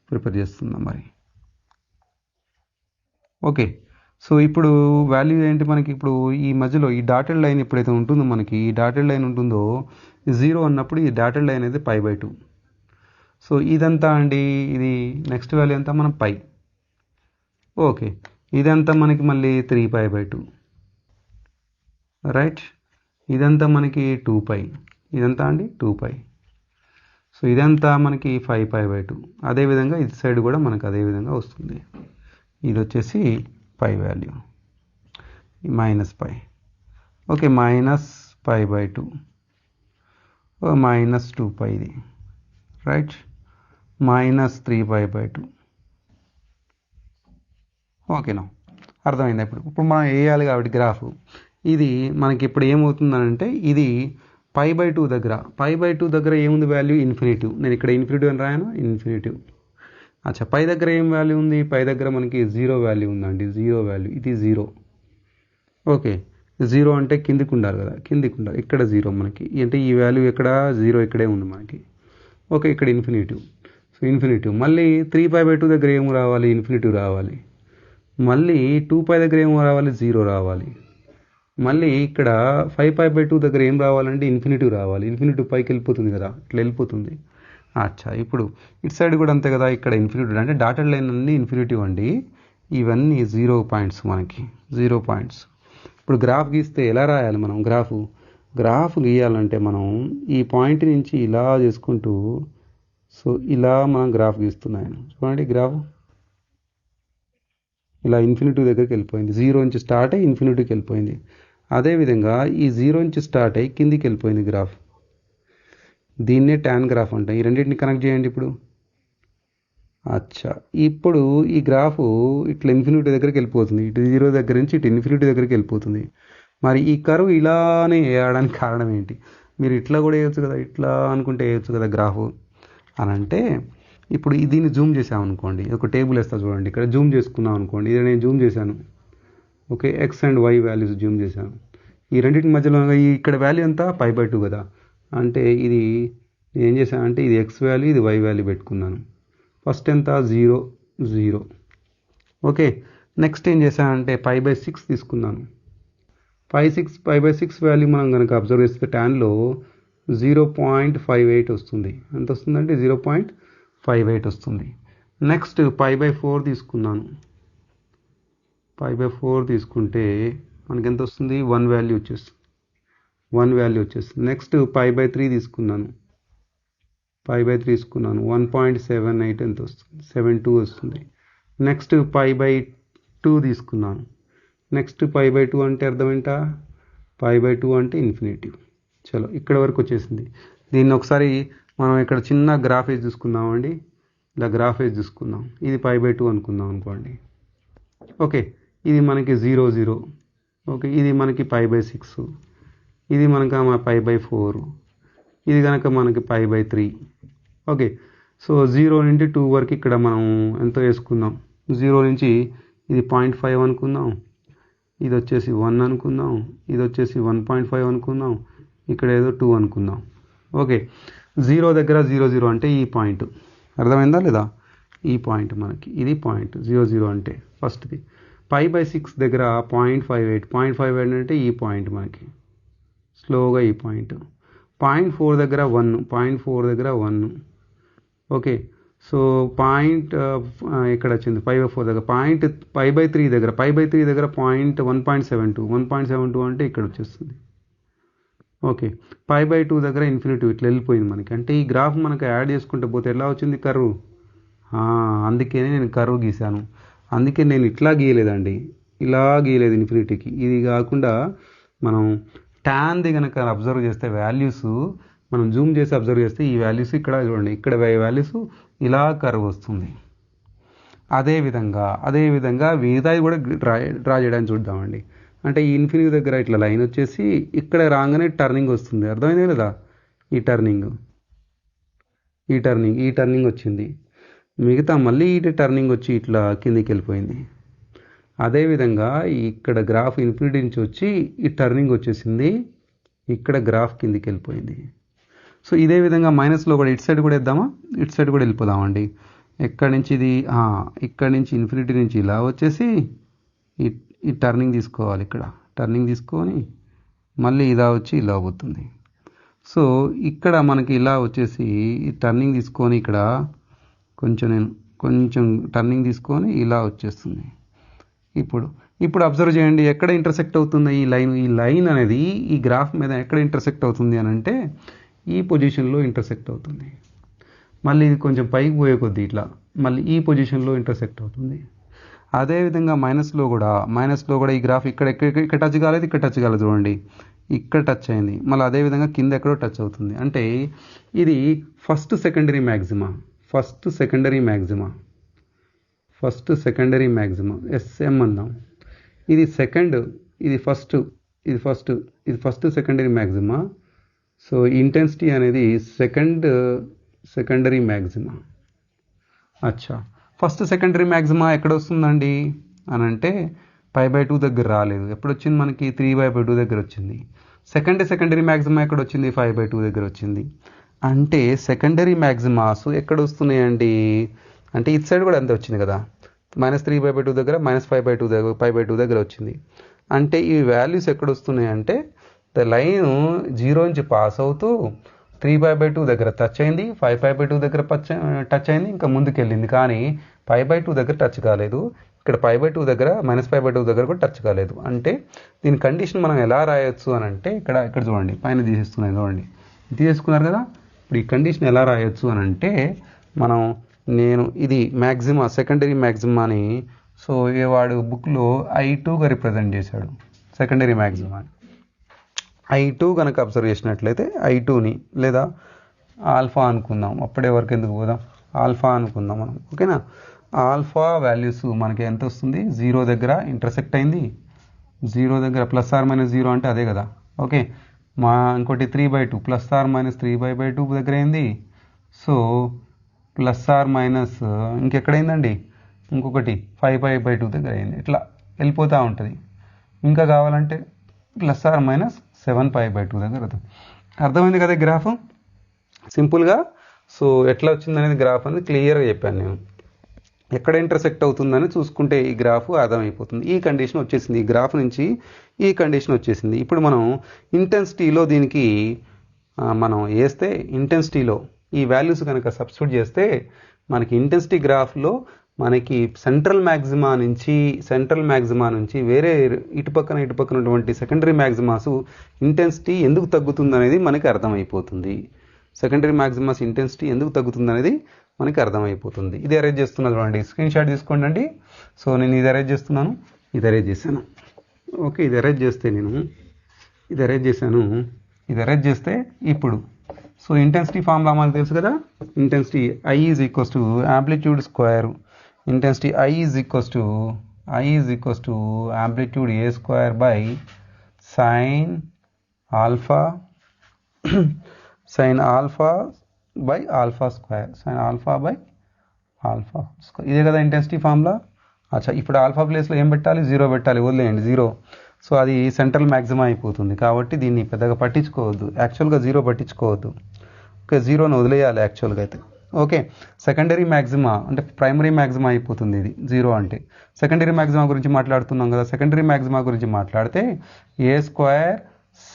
ప్రిపేర్ చేస్తున్నాం మరి. ఓకే, సో ఇప్పుడు వాల్యూ ఏంటి మనకి, ఇప్పుడు ఈ మధ్యలో ఈ డాటెడ్ లైన్ ఎప్పుడైతే ఉంటుందో మనకి, ఈ డాటెడ్ లైన్ ఉంటుందో 0 అన్నప్పుడు ఈ డాటెడ్ లైన్ అయితే π/2. సో ఇదంతా అండి, ఇది నెక్స్ట్ వాల్యూ అంతా మనం π. ఓకే, ఇదంతా మనకి మళ్ళీ 3π/2. రైట్, ఇదంతా మనకి 2π, ఇదంతా అండి 2π. సో ఇదంతా మనకి 5π/2. అదేవిధంగా ఇది సైడ్ కూడా మనకు అదే విధంగా వస్తుంది. ఇది వచ్చేసి π వాల్యూ -π. ఓకే, -π/2 -2π ఇది రైట్, -3π/2. ఓకేనా, అర్థమైందా? ఇప్పుడు మనం వేయాలి కాబట్టి గ్రాఫ్ ఇది మనకి ఇప్పుడు ఏమవుతుందంటే ఇది π/2 దగ్గర, π/2 దగ్గర ఏముంది వాల్యూ? ఇన్ఫినిటివ్. నేను ఇక్కడ ఇన్ఫినిటివ్ అని రాయను, ఇన్ఫినిటివ్. అచ్చా, పై దగ్గర ఏం వాల్యూ ఉంది? పై దగ్గర మనకి 0 వాల్యూ ఉందండి, 0 వాల్యూ, ఇది 0. ఓకే, 0 అంటే కిందికి ఉండాలి కదా, కిందికి ఉండాలి. ఇక్కడ 0 మనకి అంటే ఈ వాల్యూ ఎక్కడ? 0 ఇక్కడే ఉంది మనకి. ఓకే, ఇక్కడ ఇన్ఫినిటివ్. సో ఇన్ఫినిటివ్ మళ్ళీ 3π/2 దగ్గర ఏం రావాలి? ఇన్ఫినిటివ్ రావాలి. మళ్ళీ 2π దగ్గర ఏమో రావాలి? 0 రావాలి. మళ్ళీ ఇక్కడ 5π/2 దగ్గర ఏం రావాలంటే ఇన్ఫినిటివ్ రావాలి. ఇన్ఫినిటివ్ పైకి వెళ్ళిపోతుంది కదా, ఇట్లా వెళ్ళిపోతుంది. అచ్చా, ఇప్పుడు ఇటు సైడ్ కూడా అంతే కదా, ఇక్కడ ఇన్ఫినిటివ్ అంటే డాటెడ్ లైన్ అన్ని ఇన్ఫినిటివ్ అండి. ఇవన్నీ 0 పాయింట్స్ మనకి, 0 పాయింట్స్. ఇప్పుడు గ్రాఫ్ గీస్తే ఎలా రాయాలి మనం? గ్రాఫ్ గీయాలంటే మనం ఈ పాయింట్ నుంచి ఇలా చేసుకుంటూ, సో ఇలా మనం గ్రాఫ్ గీస్తున్నాను. చూడండి, గ్రాఫ్ ఇలా ఇన్ఫినిటివ్ దగ్గరికి వెళ్ళిపోయింది. 0 నుంచి స్టార్ట్ అయ్యి ఇన్ఫినిటీకి వెళ్ళిపోయింది. అదేవిధంగా ఈ 0 నుంచి స్టార్ట్ అయ్యి కిందికి వెళ్ళిపోయింది గ్రాఫ్. దీన్నే ట్యాన్ గ్రాఫ్ అంటాం. ఈ రెండింటిని కనెక్ట్ చేయండి ఇప్పుడు. అచ్చా, ఇప్పుడు ఈ గ్రాఫ్ ఇట్లా ఇన్ఫినిటీ దగ్గరికి వెళ్ళిపోతుంది. ఇటు 0 దగ్గర నుంచి ఇటు ఇన్ఫినిటీ దగ్గరికి వెళ్ళిపోతుంది. మరి ఈ కర్వ్ ఇలానే వేయడానికి కారణం ఏంటి? మీరు ఇట్లా కూడా వేయచ్చు కదా, ఇట్లా అనుకుంటే వేయచ్చు కదా గ్రాఫ్ అని అంటే, ఇప్పుడు దీన్ని జూమ్ చేసామనుకోండి, ఒక టేబుల్ వేస్తా చూడండి, ఇక్కడ జూమ్ చేసుకున్నాం అనుకోండి. ఇది నేను జూమ్ చేశాను. Okay, X and Y values Zoom చేశాను. ఈ రెండింటి మధ్యలో ఇక్కడ వాల్యూ ఎంత? π/2 కదా. అంటే ఇది నేను ఏం చేశానంటే ఇది X వాల్యూ, ఇది Y వాల్యూ పెట్టుకున్నాను. ఫస్ట్ ఎంత? 0 0. ఓకే, నెక్స్ట్ ఏం చేశానంటే π/6 తీసుకున్నాను. π/6 వాల్యూ మనం కనుక అబ్జర్వ్ చేస్తే ట్యాన్లో 0.58 వస్తుంది. ఎంత వస్తుందంటే 0.58 వస్తుంది. నెక్స్ట్ π/4 తీసుకున్నాను. π/4 తీసుకుంటే మనకి ఎంత వస్తుంది? 1 వాల్యూ వచ్చేస్తుంది. 1 వాల్యూ వచ్చేస్తుంది. నెక్స్ట్ π/3 తీసుకున్నాను. π/3 తీసుకున్నాను. 1.78 ఎంత వస్తుంది? 72 వస్తుంది. నెక్స్ట్ π/2 తీసుకున్నాను. నెక్స్ట్ π/2 అంటే అర్థం ఏంటా? π/2 అంటే ఇన్ఫినిటివ్. చలో, ఇక్కడ వరకు వచ్చేసింది. దీన్ని ఒకసారి మనం ఇక్కడ చిన్న గ్రాఫ్ వేసి చూసుకుందామండి. ఇలా గ్రాఫ్ వేసి చూసుకుందాం. ఇది π/2 అనుకుందాం అనుకోండి. ఓకే, ఇది మనకి 0 0. ఓకే, ఇది మనకి π/6, ఇది మనకి π/4, ఇది కనుక మనకి π/3. ఓకే, సో 0 నుండి 2 వరకు ఇక్కడ మనం ఎంతో వేసుకుందాం. 0 నుంచి ఇది 0.5 అనుకుందాం, ఇది వచ్చేసి 1 అనుకుందాం, ఇది వచ్చేసి 1.5 అనుకుందాం, ఇక్కడ ఏదో 2 అనుకుందాం. ఓకే, 0 దగ్గర 0 0 అంటే ఈ పాయింట్, అర్థమైందా లేదా? ఈ పాయింట్ మనకి ఇది పాయింట్ 0 0 అంటే ఫస్ట్ది. π/6 దగ్గర 0.58 అంటే ఈ పాయింట్ మనకి, స్లోగా ఈ పాయింట్. 0.4 దగ్గర 1, 0.4 దగ్గర 1. ఓకే, సో పాయింట్ ఇక్కడ వచ్చింది π/4 దగ్గర. π/3 దగ్గర 1.72 అంటే ఇక్కడ వచ్చేస్తుంది. ఓకే, π/2 దగ్గర ఇన్ఫినిటీ ఇట్లా వెళ్ళిపోయింది మనకి. అంటే ఈ గ్రాఫ్ మనకు యాడ్ చేసుకుంటే పోతే ఎలా వచ్చింది కర్వ్? అందుకే నేను కర్వ్ గీశాను. అందుకే నేను ఇట్లా గీయలేదండి, ఇలా గీయలేదు ఇన్ఫినిటీకి. ఇది కాకుండా మనం ట్యాన్ది కనుక అబ్జర్వ్ చేస్తే వాల్యూస్ మనం జూమ్ చేసి అబ్జర్వ్ చేస్తే ఈ వాల్యూస్ ఇక్కడ చూడండి, ఇక్కడ వాల్యూస్ ఇలా కర్వ్ వస్తుంది. అదేవిధంగా మిగతాది కూడా డ్రా చేయడానికి చూద్దామండి. అంటే ఈ ఇన్ఫినిటీ దగ్గర ఇట్లా లైన్ వచ్చేసి ఇక్కడ రాగానే టర్నింగ్ వస్తుంది. అర్థమైంది కదా? ఈ టర్నింగ్ వచ్చింది. మిగతా మళ్ళీ ఈ టర్నింగ్ వచ్చి ఇట్లా కిందికి వెళ్ళిపోయింది. అదేవిధంగా ఇక్కడ గ్రాఫ్ ఇన్ఫినిటీ నుంచి వచ్చి ఈ టర్నింగ్ వచ్చేసింది, ఇక్కడ గ్రాఫ్ కిందికి వెళ్ళిపోయింది. సో ఇదే విధంగా మైనస్లో కూడా ఇటు సైడ్ కూడా వేద్దామా? ఇటు సైడ్ కూడా వెళ్ళిపోదామండి. ఎక్కడి నుంచి ఇది? ఇక్కడ నుంచి ఇన్ఫినిటీ నుంచి ఇలా వచ్చేసి ఈ టర్నింగ్ తీసుకోవాలి. ఇక్కడ టర్నింగ్ తీసుకొని మళ్ళీ ఇలా వచ్చి ఇలా పోతుంది. సో ఇక్కడ మనకి ఇలా వచ్చేసి ఈ టర్నింగ్ తీసుకొని ఇక్కడ కొంచెం టర్నింగ్ తీసుకొని ఇలా వచ్చేస్తుంది. ఇప్పుడు ఇప్పుడు అబ్జర్వ్ చేయండి ఎక్కడ ఇంటర్సెక్ట్ అవుతుంది ఈ లైన్ అనేది ఈ గ్రాఫ్ మీద ఎక్కడ ఇంటర్సెక్ట్ అవుతుంది అని అంటే ఈ పొజిషన్లో ఇంటర్సెక్ట్ అవుతుంది. మళ్ళీ ఇది కొంచెం పైకి పోయే కొద్దీ ఇట్లా మళ్ళీ ఈ పొజిషన్లో ఇంటర్సెక్ట్ అవుతుంది. అదేవిధంగా మైనస్లో కూడా ఈ గ్రాఫ్ ఇక్కడ టచ్ కాలేదు, ఇక్కడ టచ్ కాలేదు, చూడండి ఇక్కడ టచ్ అయింది. మళ్ళీ అదేవిధంగా కింద ఎక్కడో టచ్ అవుతుంది. అంటే ఇది ఫస్ట్ సెకండరీ మ్యాక్సిమా ఎస్ఎం అందాం. ఇది సెకండ్, ఇది ఫస్ట్ సెకండరీ మ్యాక్సిమా. సో ఇంటెన్సిటీ అనేది సెకండరీ మ్యాక్సిమా. అచ్చా, ఫస్ట్ సెకండరీ మ్యాక్సిమా ఎక్కడ వస్తుందండి అని అంటే π/2 దగ్గర రాలేదు. ఎప్పుడు వచ్చింది మనకి 3/2 దగ్గర వచ్చింది. సెకండరీ మ్యాక్సిమా ఎక్కడ వచ్చింది 5/2 దగ్గర వచ్చింది. అంటే సెకండరీ మ్యాక్సిమాస్ ఎక్కడ వస్తున్నాయండి అంటే ఇటు సైడ్ కూడా అంతే వచ్చింది కదా, -3/2 దగ్గర -5/2 దగ్గర వచ్చింది. అంటే ఈ వాల్యూస్ ఎక్కడ వస్తున్నాయి అంటే ద లైన్ 0 నుంచి పాస్ అవుతూ 3/2 దగ్గర టచ్ అయింది, 5/2 దగ్గర టచ్ అయింది, ఇంకా ముందుకెళ్ళింది. కానీ 5/2 దగ్గర టచ్ కాలేదు. ఇక్కడ 5/2 దగ్గర -5/2 దగ్గర కూడా టచ్ కాలేదు. అంటే దీని కండిషన్ మనం ఎలా రాయొచ్చు అని అంటే ఇక్కడ చూడండి, పైన తీసేస్తున్నాయి చూడండి, తీసేసుకున్నారు కదా. ఇప్పుడు ఈ కండిషన్ ఎలా రాయొచ్చు అని అంటే ఇది మ్యాక్సిమా, సెకండరీ మ్యాక్సిమాని సో వాడు బుక్లో I2గా రిప్రజెంట్ చేశాడు సెకండరీ మ్యాక్సిమాని. I2 కనుక అబ్జర్వ్ చేసినట్లయితే I2ని లేదా ఆల్ఫా అనుకుందాం, అప్పుడే వరకు ఎందుకు పోదాం, ఆల్ఫా అనుకుందాం మనం, ఓకేనా. ఆల్ఫా వాల్యూస్ మనకి ఎంత వస్తుంది, 0 దగ్గర ఇంటర్సెక్ట్ అయింది, 0 దగ్గర +or-0 అంటే అదే కదా, ఓకే. ఇంకోటి 3/2 +or-3/2 దగ్గర అయింది. సో +or- ఇంకెక్కడైందండి, ఇంకొకటి 5/2 దగ్గర అయింది. ఇట్లా వెళ్ళిపోతూ ఉంటుంది. ఇంకా కావాలంటే +or-7/2 దగ్గర. అర్థమైంది కదా గ్రాఫ్ సింపుల్గా. సో ఎట్లా వచ్చిందనేది గ్రాఫ్ అనేది క్లియర్గా చెప్పాను నేను. ఎక్కడ ఇంటర్సెక్ట్ అవుతుందని చూసుకుంటే ఈ గ్రాఫ్ అర్థమైపోతుంది. ఈ కండిషన్ వచ్చేసింది, ఈ గ్రాఫ్ నుంచి ఈ కండిషన్ వచ్చేసింది. ఇప్పుడు మనం ఇంటెన్సిటీలో దీనికి మనం వేస్తే, ఇంటెన్సిటీలో ఈ వాల్యూస్ కనుక సబ్స్టిట్యూట్ చేస్తే మనకి ఇంటెన్సిటీ గ్రాఫ్లో మనకి సెంట్రల్ మ్యాక్సిమా నుంచి వేరే ఇటుపక్కన ఉన్నటువంటి సెకండరీ మ్యాక్సిమాస్ ఇంటెన్సిటీ ఎందుకు తగ్గుతుంది అనేది మనకి అర్థమైపోతుంది. సెకండరీ మ్యాక్సిమాస్ ఇంటెన్సిటీ ఎందుకు తగ్గుతుంది అనేది మనకి అర్థమైపోతుంది. ఇది అరేంజ్ చేస్తున్నాను చూడండి, స్క్రీన్ షాట్ తీసుకోండి అండి. సో నేను ఇది అరేంజ్ చేస్తున్నాను, ఇది అరేంజ్ చేశాను, ఓకే. ఇది అరేంజ్ చేస్తే ఇప్పుడు సో ఇంటెన్సిటీ ఫార్ములా మనకు తెలుసు కదా, intensity I is equals to amplitude square, intensity I is equals to amplitude A square by sin alpha by alpha square, ఇదే కదా ఇంటెన్సిటీ ఫార్ములా. అచ్చా, ఇప్పుడు ఆల్ఫా ప్లేస్లో ఏం పెట్టాలి, 0 పెట్టాలి, వదిలేయండి 0. సో అది సెంట్రల్ మ్యాక్సిమా అయిపోతుంది. కాబట్టి దీన్ని పెద్దగా పట్టించుకోవద్దు, యాక్చువల్గా 0 పట్టించుకోవద్దు, ఓకే. 0ను వదిలేయాలి యాక్చువల్గా అయితే, ఓకే. సెకండరీ మ్యాక్సిమా అంటే ప్రైమరీ మ్యాక్సిమా అయిపోతుంది ఇది 0 అంటే. సెకండరీ మ్యాక్సిమా గురించి మాట్లాడుతున్నాం కదా, సెకండరీ మ్యాక్సిమా గురించి మాట్లాడితే A స్క్వేర్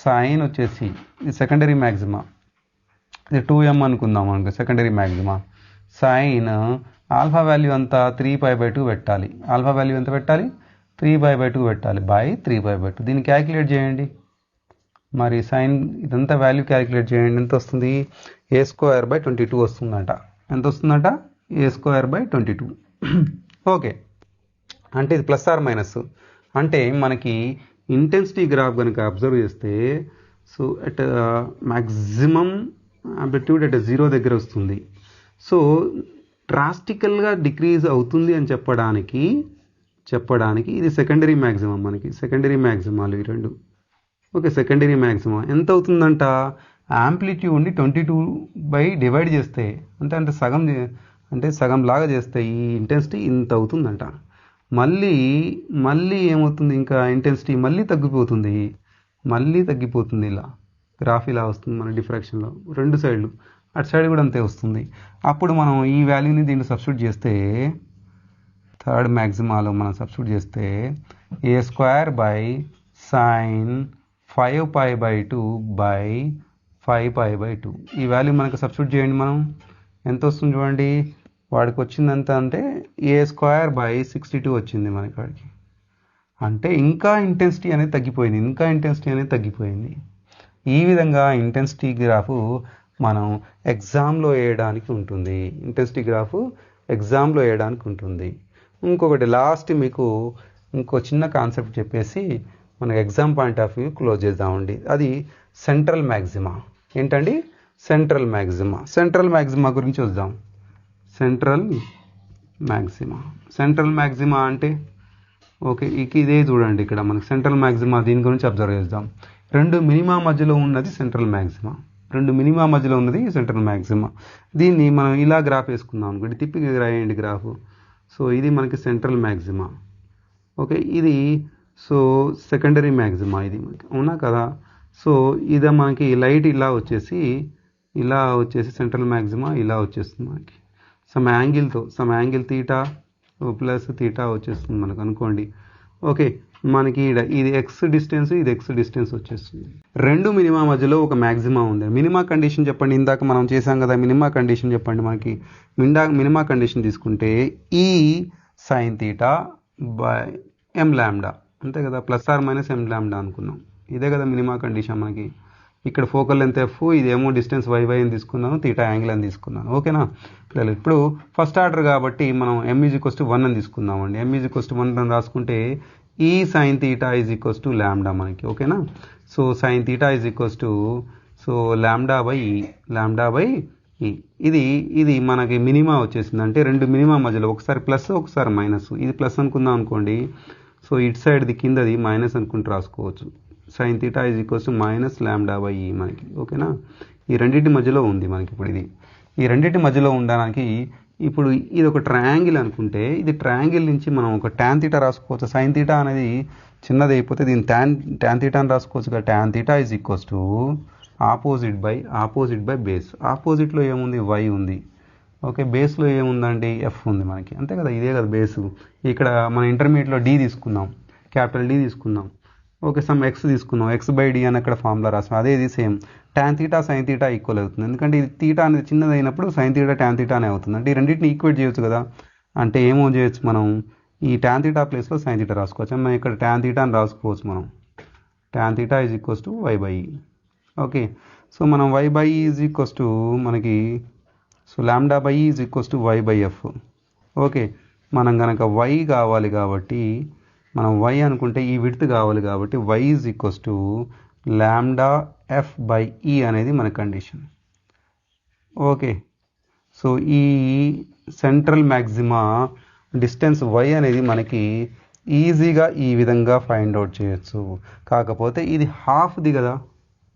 సైన్ వచ్చేసి ఇది సెకండరీ మ్యాక్సిమా, ఇది 2m అనుకుందాం మనకు secondary maxima. Sine alpha value అంతా 3/2 పెట్టాలి, ఆల్ఫా వాల్యూ ఎంత పెట్టాలి 3/2 పెట్టాలి, బై 3/2. దీన్ని క్యాలిక్యులేట్ చేయండి, మరి సైన్ ఇదంతా వాల్యూ క్యాలిక్యులేట్ చేయండి. ఎంత వస్తుంది, A²/22 వస్తుందంట. ఎంత వస్తుందంట, A²/22. ఓకే, అంటే ఇది +or- అంటే మనకి ఇంటెన్సిటీ గ్రాఫ్ కనుక అబ్జర్వ్ చేస్తే so at maximum amplitude at 0 దగ్గర వస్తుంది. సో డ్రాస్టికల్గా డిక్రీజ్ అవుతుంది అని చెప్పడానికి ఇది సెకండరీ మ్యాక్సిమం, మనకి సెకండరీ మ్యాక్సిమాలు ఈ రెండు, ఓకే. సెకండరీ మ్యాక్సిమం ఎంత అవుతుందంట, యాంప్లిట్యూడ్ని 22 డివైడ్ చేస్తే అంటే సగం లాగా చేస్తే ఈ ఇంటెన్సిటీ ఇంత అవుతుందంట. మళ్ళీ ఏమవుతుంది, ఇంకా ఇంటెన్సిటీ మళ్ళీ తగ్గిపోతుంది, ఇలా గ్రాఫ్ ఇలా వస్తుంది మన డిఫ్రాక్షన్లో రెండు సైడ్లు, అటు సైడ్ కూడా అంతే వస్తుంది. అప్పుడు మనం ఈ వాల్యూని దీన్ని సబ్స్టిట్యూట్ చేస్తే, థర్డ్ మ్యాక్సిమాలో మనం సబ్స్టిట్యూట్ చేస్తే A² బై సైన్ 5π/2 బై 5π/2 ఈ వాల్యూ మనకు సబ్స్టిట్యూట్ చేయండి. మనం ఎంత వస్తుంది చూడండి, వాడికి వచ్చిందంత అంటే A² బై 62 వచ్చింది మనకి వాడికి. అంటే ఇంకా ఇంటెన్సిటీ అనేది తగ్గిపోయింది. ఈ విధంగా ఇంటెన్సిటీ గ్రాఫ్ మనం ఎగ్జామ్లో వేయడానికి ఉంటుంది. ఇంకొకటి లాస్ట్ మీకు ఇంకో చిన్న కాన్సెప్ట్ చెప్పేసి మనకు exam point of view close చేద్దామండి. అది సెంట్రల్ మ్యాక్సిమా. ఏంటండి? సెంట్రల్ మ్యాక్సిమా గురించి వద్దాం. సెంట్రల్ మ్యాక్సిమా అంటే ఓకే, ఇదే చూడండి, ఇక్కడ మనకి సెంట్రల్ మ్యాక్సిమా దీని గురించి అబ్జర్వ్ చేద్దాం. రెండు మినిమా మధ్యలో ఉన్నది సెంట్రల్ మ్యాక్సిమా. దీన్ని మనం ఇలా గ్రాఫ్ వేసుకుందాం అనుకోండి, తిప్పి రాయండి గ్రాఫ్. సో ఇది మనకి సెంట్రల్ మ్యాక్సిమా. ఓకే, ఇది సో సెకండరీ మ్యాక్సిమా, ఇది మనకి అవునా కదా. సో ఇది మనకి లైట్ ఇలా వచ్చేసి సెంట్రల్ మ్యాక్సిమా ఇలా వచ్చేస్తుంది మనకి some angle theta plus theta వచ్చేస్తుంది మనకు అనుకోండి. ఓకే, మనకి ఇది ఎక్స్ డిస్టెన్స్ వచ్చేస్తుంది. రెండు మినిమా మధ్యలో ఒక మ్యాక్సిమా ఉంది. మినిమా కండిషన్ చెప్పండి, ఇందాక మనం చేసాం కదా. మినిమా కండిషన్ చెప్పండి. మనకి మినిమా కండిషన్ తీసుకుంటే ఈ sine theta by M lambda, అంతే కదా, plus or minus M lambda అనుకున్నాం. ఇదే కదా మినిమా కండిషన్ మనకి. ఇక్కడ ఫోకల్ లెంత్ ఎఫ్, ఇదేమో డిస్టెన్స్ వై అని తీసుకున్నాను, తీటా యాంగిల్ అని తీసుకున్నాను. ఓకేనా పిల్లలు? ఇప్పుడు ఫస్ట్ ఆర్డర్ కాబట్టి మనం m=1 అని తీసుకుందామండి. m=1 అని రాసుకుంటే ఈ సైన్ తీటా = లాంబ్డా మనకి. ఓకేనా? So sine theta so lambda by ఈ. ఇది మనకి మినిమా వచ్చేసింది. అంటే రెండు మినిమా మధ్యలో ఒకసారి ప్లస్ ఒకసారి మైనస్. ఇది ప్లస్ అనుకుందాం అనుకోండి. సో ఇటు సైడ్ది కిందది మైనస్ అనుకుంటూ రాసుకోవచ్చు. Sine theta minus lambda by ఈ మనకి. ఓకేనా? ఈ రెండింటి మధ్యలో ఉంది మనకి. ఇప్పుడు ఈ రెండింటి మధ్యలో ఉండడానికి ఇప్పుడు ఇది ఒక ట్రయాంగిల్ అనుకుంటే, ఇది ట్రయాంగిల్ నుంచి మనం ఒక ట్యాన్ తీటా రాసుకోవచ్చు. సైన్ తీటా అనేది చిన్నది అయిపోతే దీన్ని ట్యాన్ తీటా అని రాసుకోవచ్చు కదా. Tan theta opposite by base. ఆపోజిట్లో ఏముంది? వై ఉంది. ఓకే, బేస్లో ఏముందండి? ఎఫ్ ఉంది మనకి. అంతే కదా, ఇదే కదా బేసు. ఇక్కడ మన ఇంటర్మీడియట్లో డి తీసుకుందాం, క్యాపిటల్ డి తీసుకుందాం. ఓకే, సమ్ ఎక్స్ తీసుకుందాం, x/d అని అక్కడ ఫార్ములా రాసాం. అదే ఇది same. Tan theta sine theta equal అవుతుంది. ఎందుకంటే ఇది తీటా అనేది చిన్నది అయినప్పుడు సైన్ తీటా ట్యాన్ తీటానే అవుతుంది. అంటే ఈ రెండింటిని ఈక్వేట్ చేయొచ్చు కదా. అంటే ఏమో చేయొచ్చు మనం, ఈ ట్యాన్ తీటా ప్లేస్లో సైన్ తీటా రాసుకోవచ్చు. మనం ఇక్కడ ట్యాన్ తీటా అని రాసుకోవచ్చు. మనం tan theta y/e. Okay, so మనం y/e మనకి సో లాంబ్డా బై ఈ y/f. ఓకే, మనం కనుక y కావాలి కాబట్టి మనం y అనుకుంటే ఈ విడ్త్ కావాలి కాబట్టి y లాంబ్డా f/e అనేది మన కండిషన్. ఓకే, సో ఈ సెంట్రల్ మ్యాక్సిమా డిస్టెన్స్ y అనేది మనకి ఈజీగా ఈ విధంగా ఫైండ్ అవుట్ చేయొచ్చు. కాకపోతే ఇది హాఫ్ది కదా,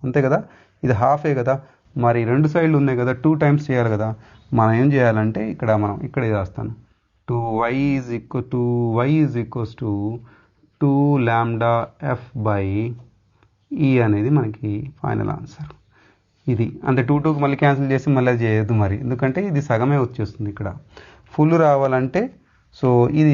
అంతే కదా, ఇది హాఫే కదా. మరి రెండు సైడ్లు ఉన్నాయి కదా, 2 టైమ్స్ చేయాలి కదా. మనం ఏం చేయాలంటే మనం ఇక్కడ రాస్తాను, 2y = 2 లాంబ్డా f/e అనేది మనకి ఫైనల్ ఆన్సర్. ఇది అంటే 2కి మళ్ళీ క్యాన్సిల్ చేసి మళ్ళీ చేయొద్దు మరి, ఎందుకంటే ఇది సగమే వచ్చేస్తుంది. ఇక్కడ ఫుల్ రావాలంటే సో ఇది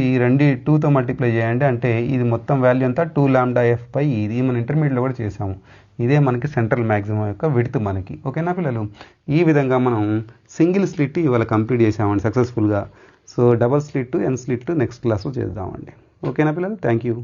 2తో మల్టిప్లై చేయండి. అంటే ఇది మొత్తం వాల్యూ అంతా 2 లాంబ్డా f/e. ఇది మన ఇంటర్మీడియట్లో కూడా చేసాము. ఇదే మనకి సెంట్రల్ మ్యాక్సిమం యొక్క విడ్త్ మనకి. ఓకేనా పిల్లలు? ఈ విధంగా మనం సింగిల్ స్లిట్ ఇవాళ కంప్లీట్ చేసామండి సక్సెస్ఫుల్గా. సో డబల్ స్లిట్, ఎన్ స్లిట్ నెక్స్ట్ క్లాస్లో చేద్దామండి. ఓకేనా పిల్లలు? Thank you.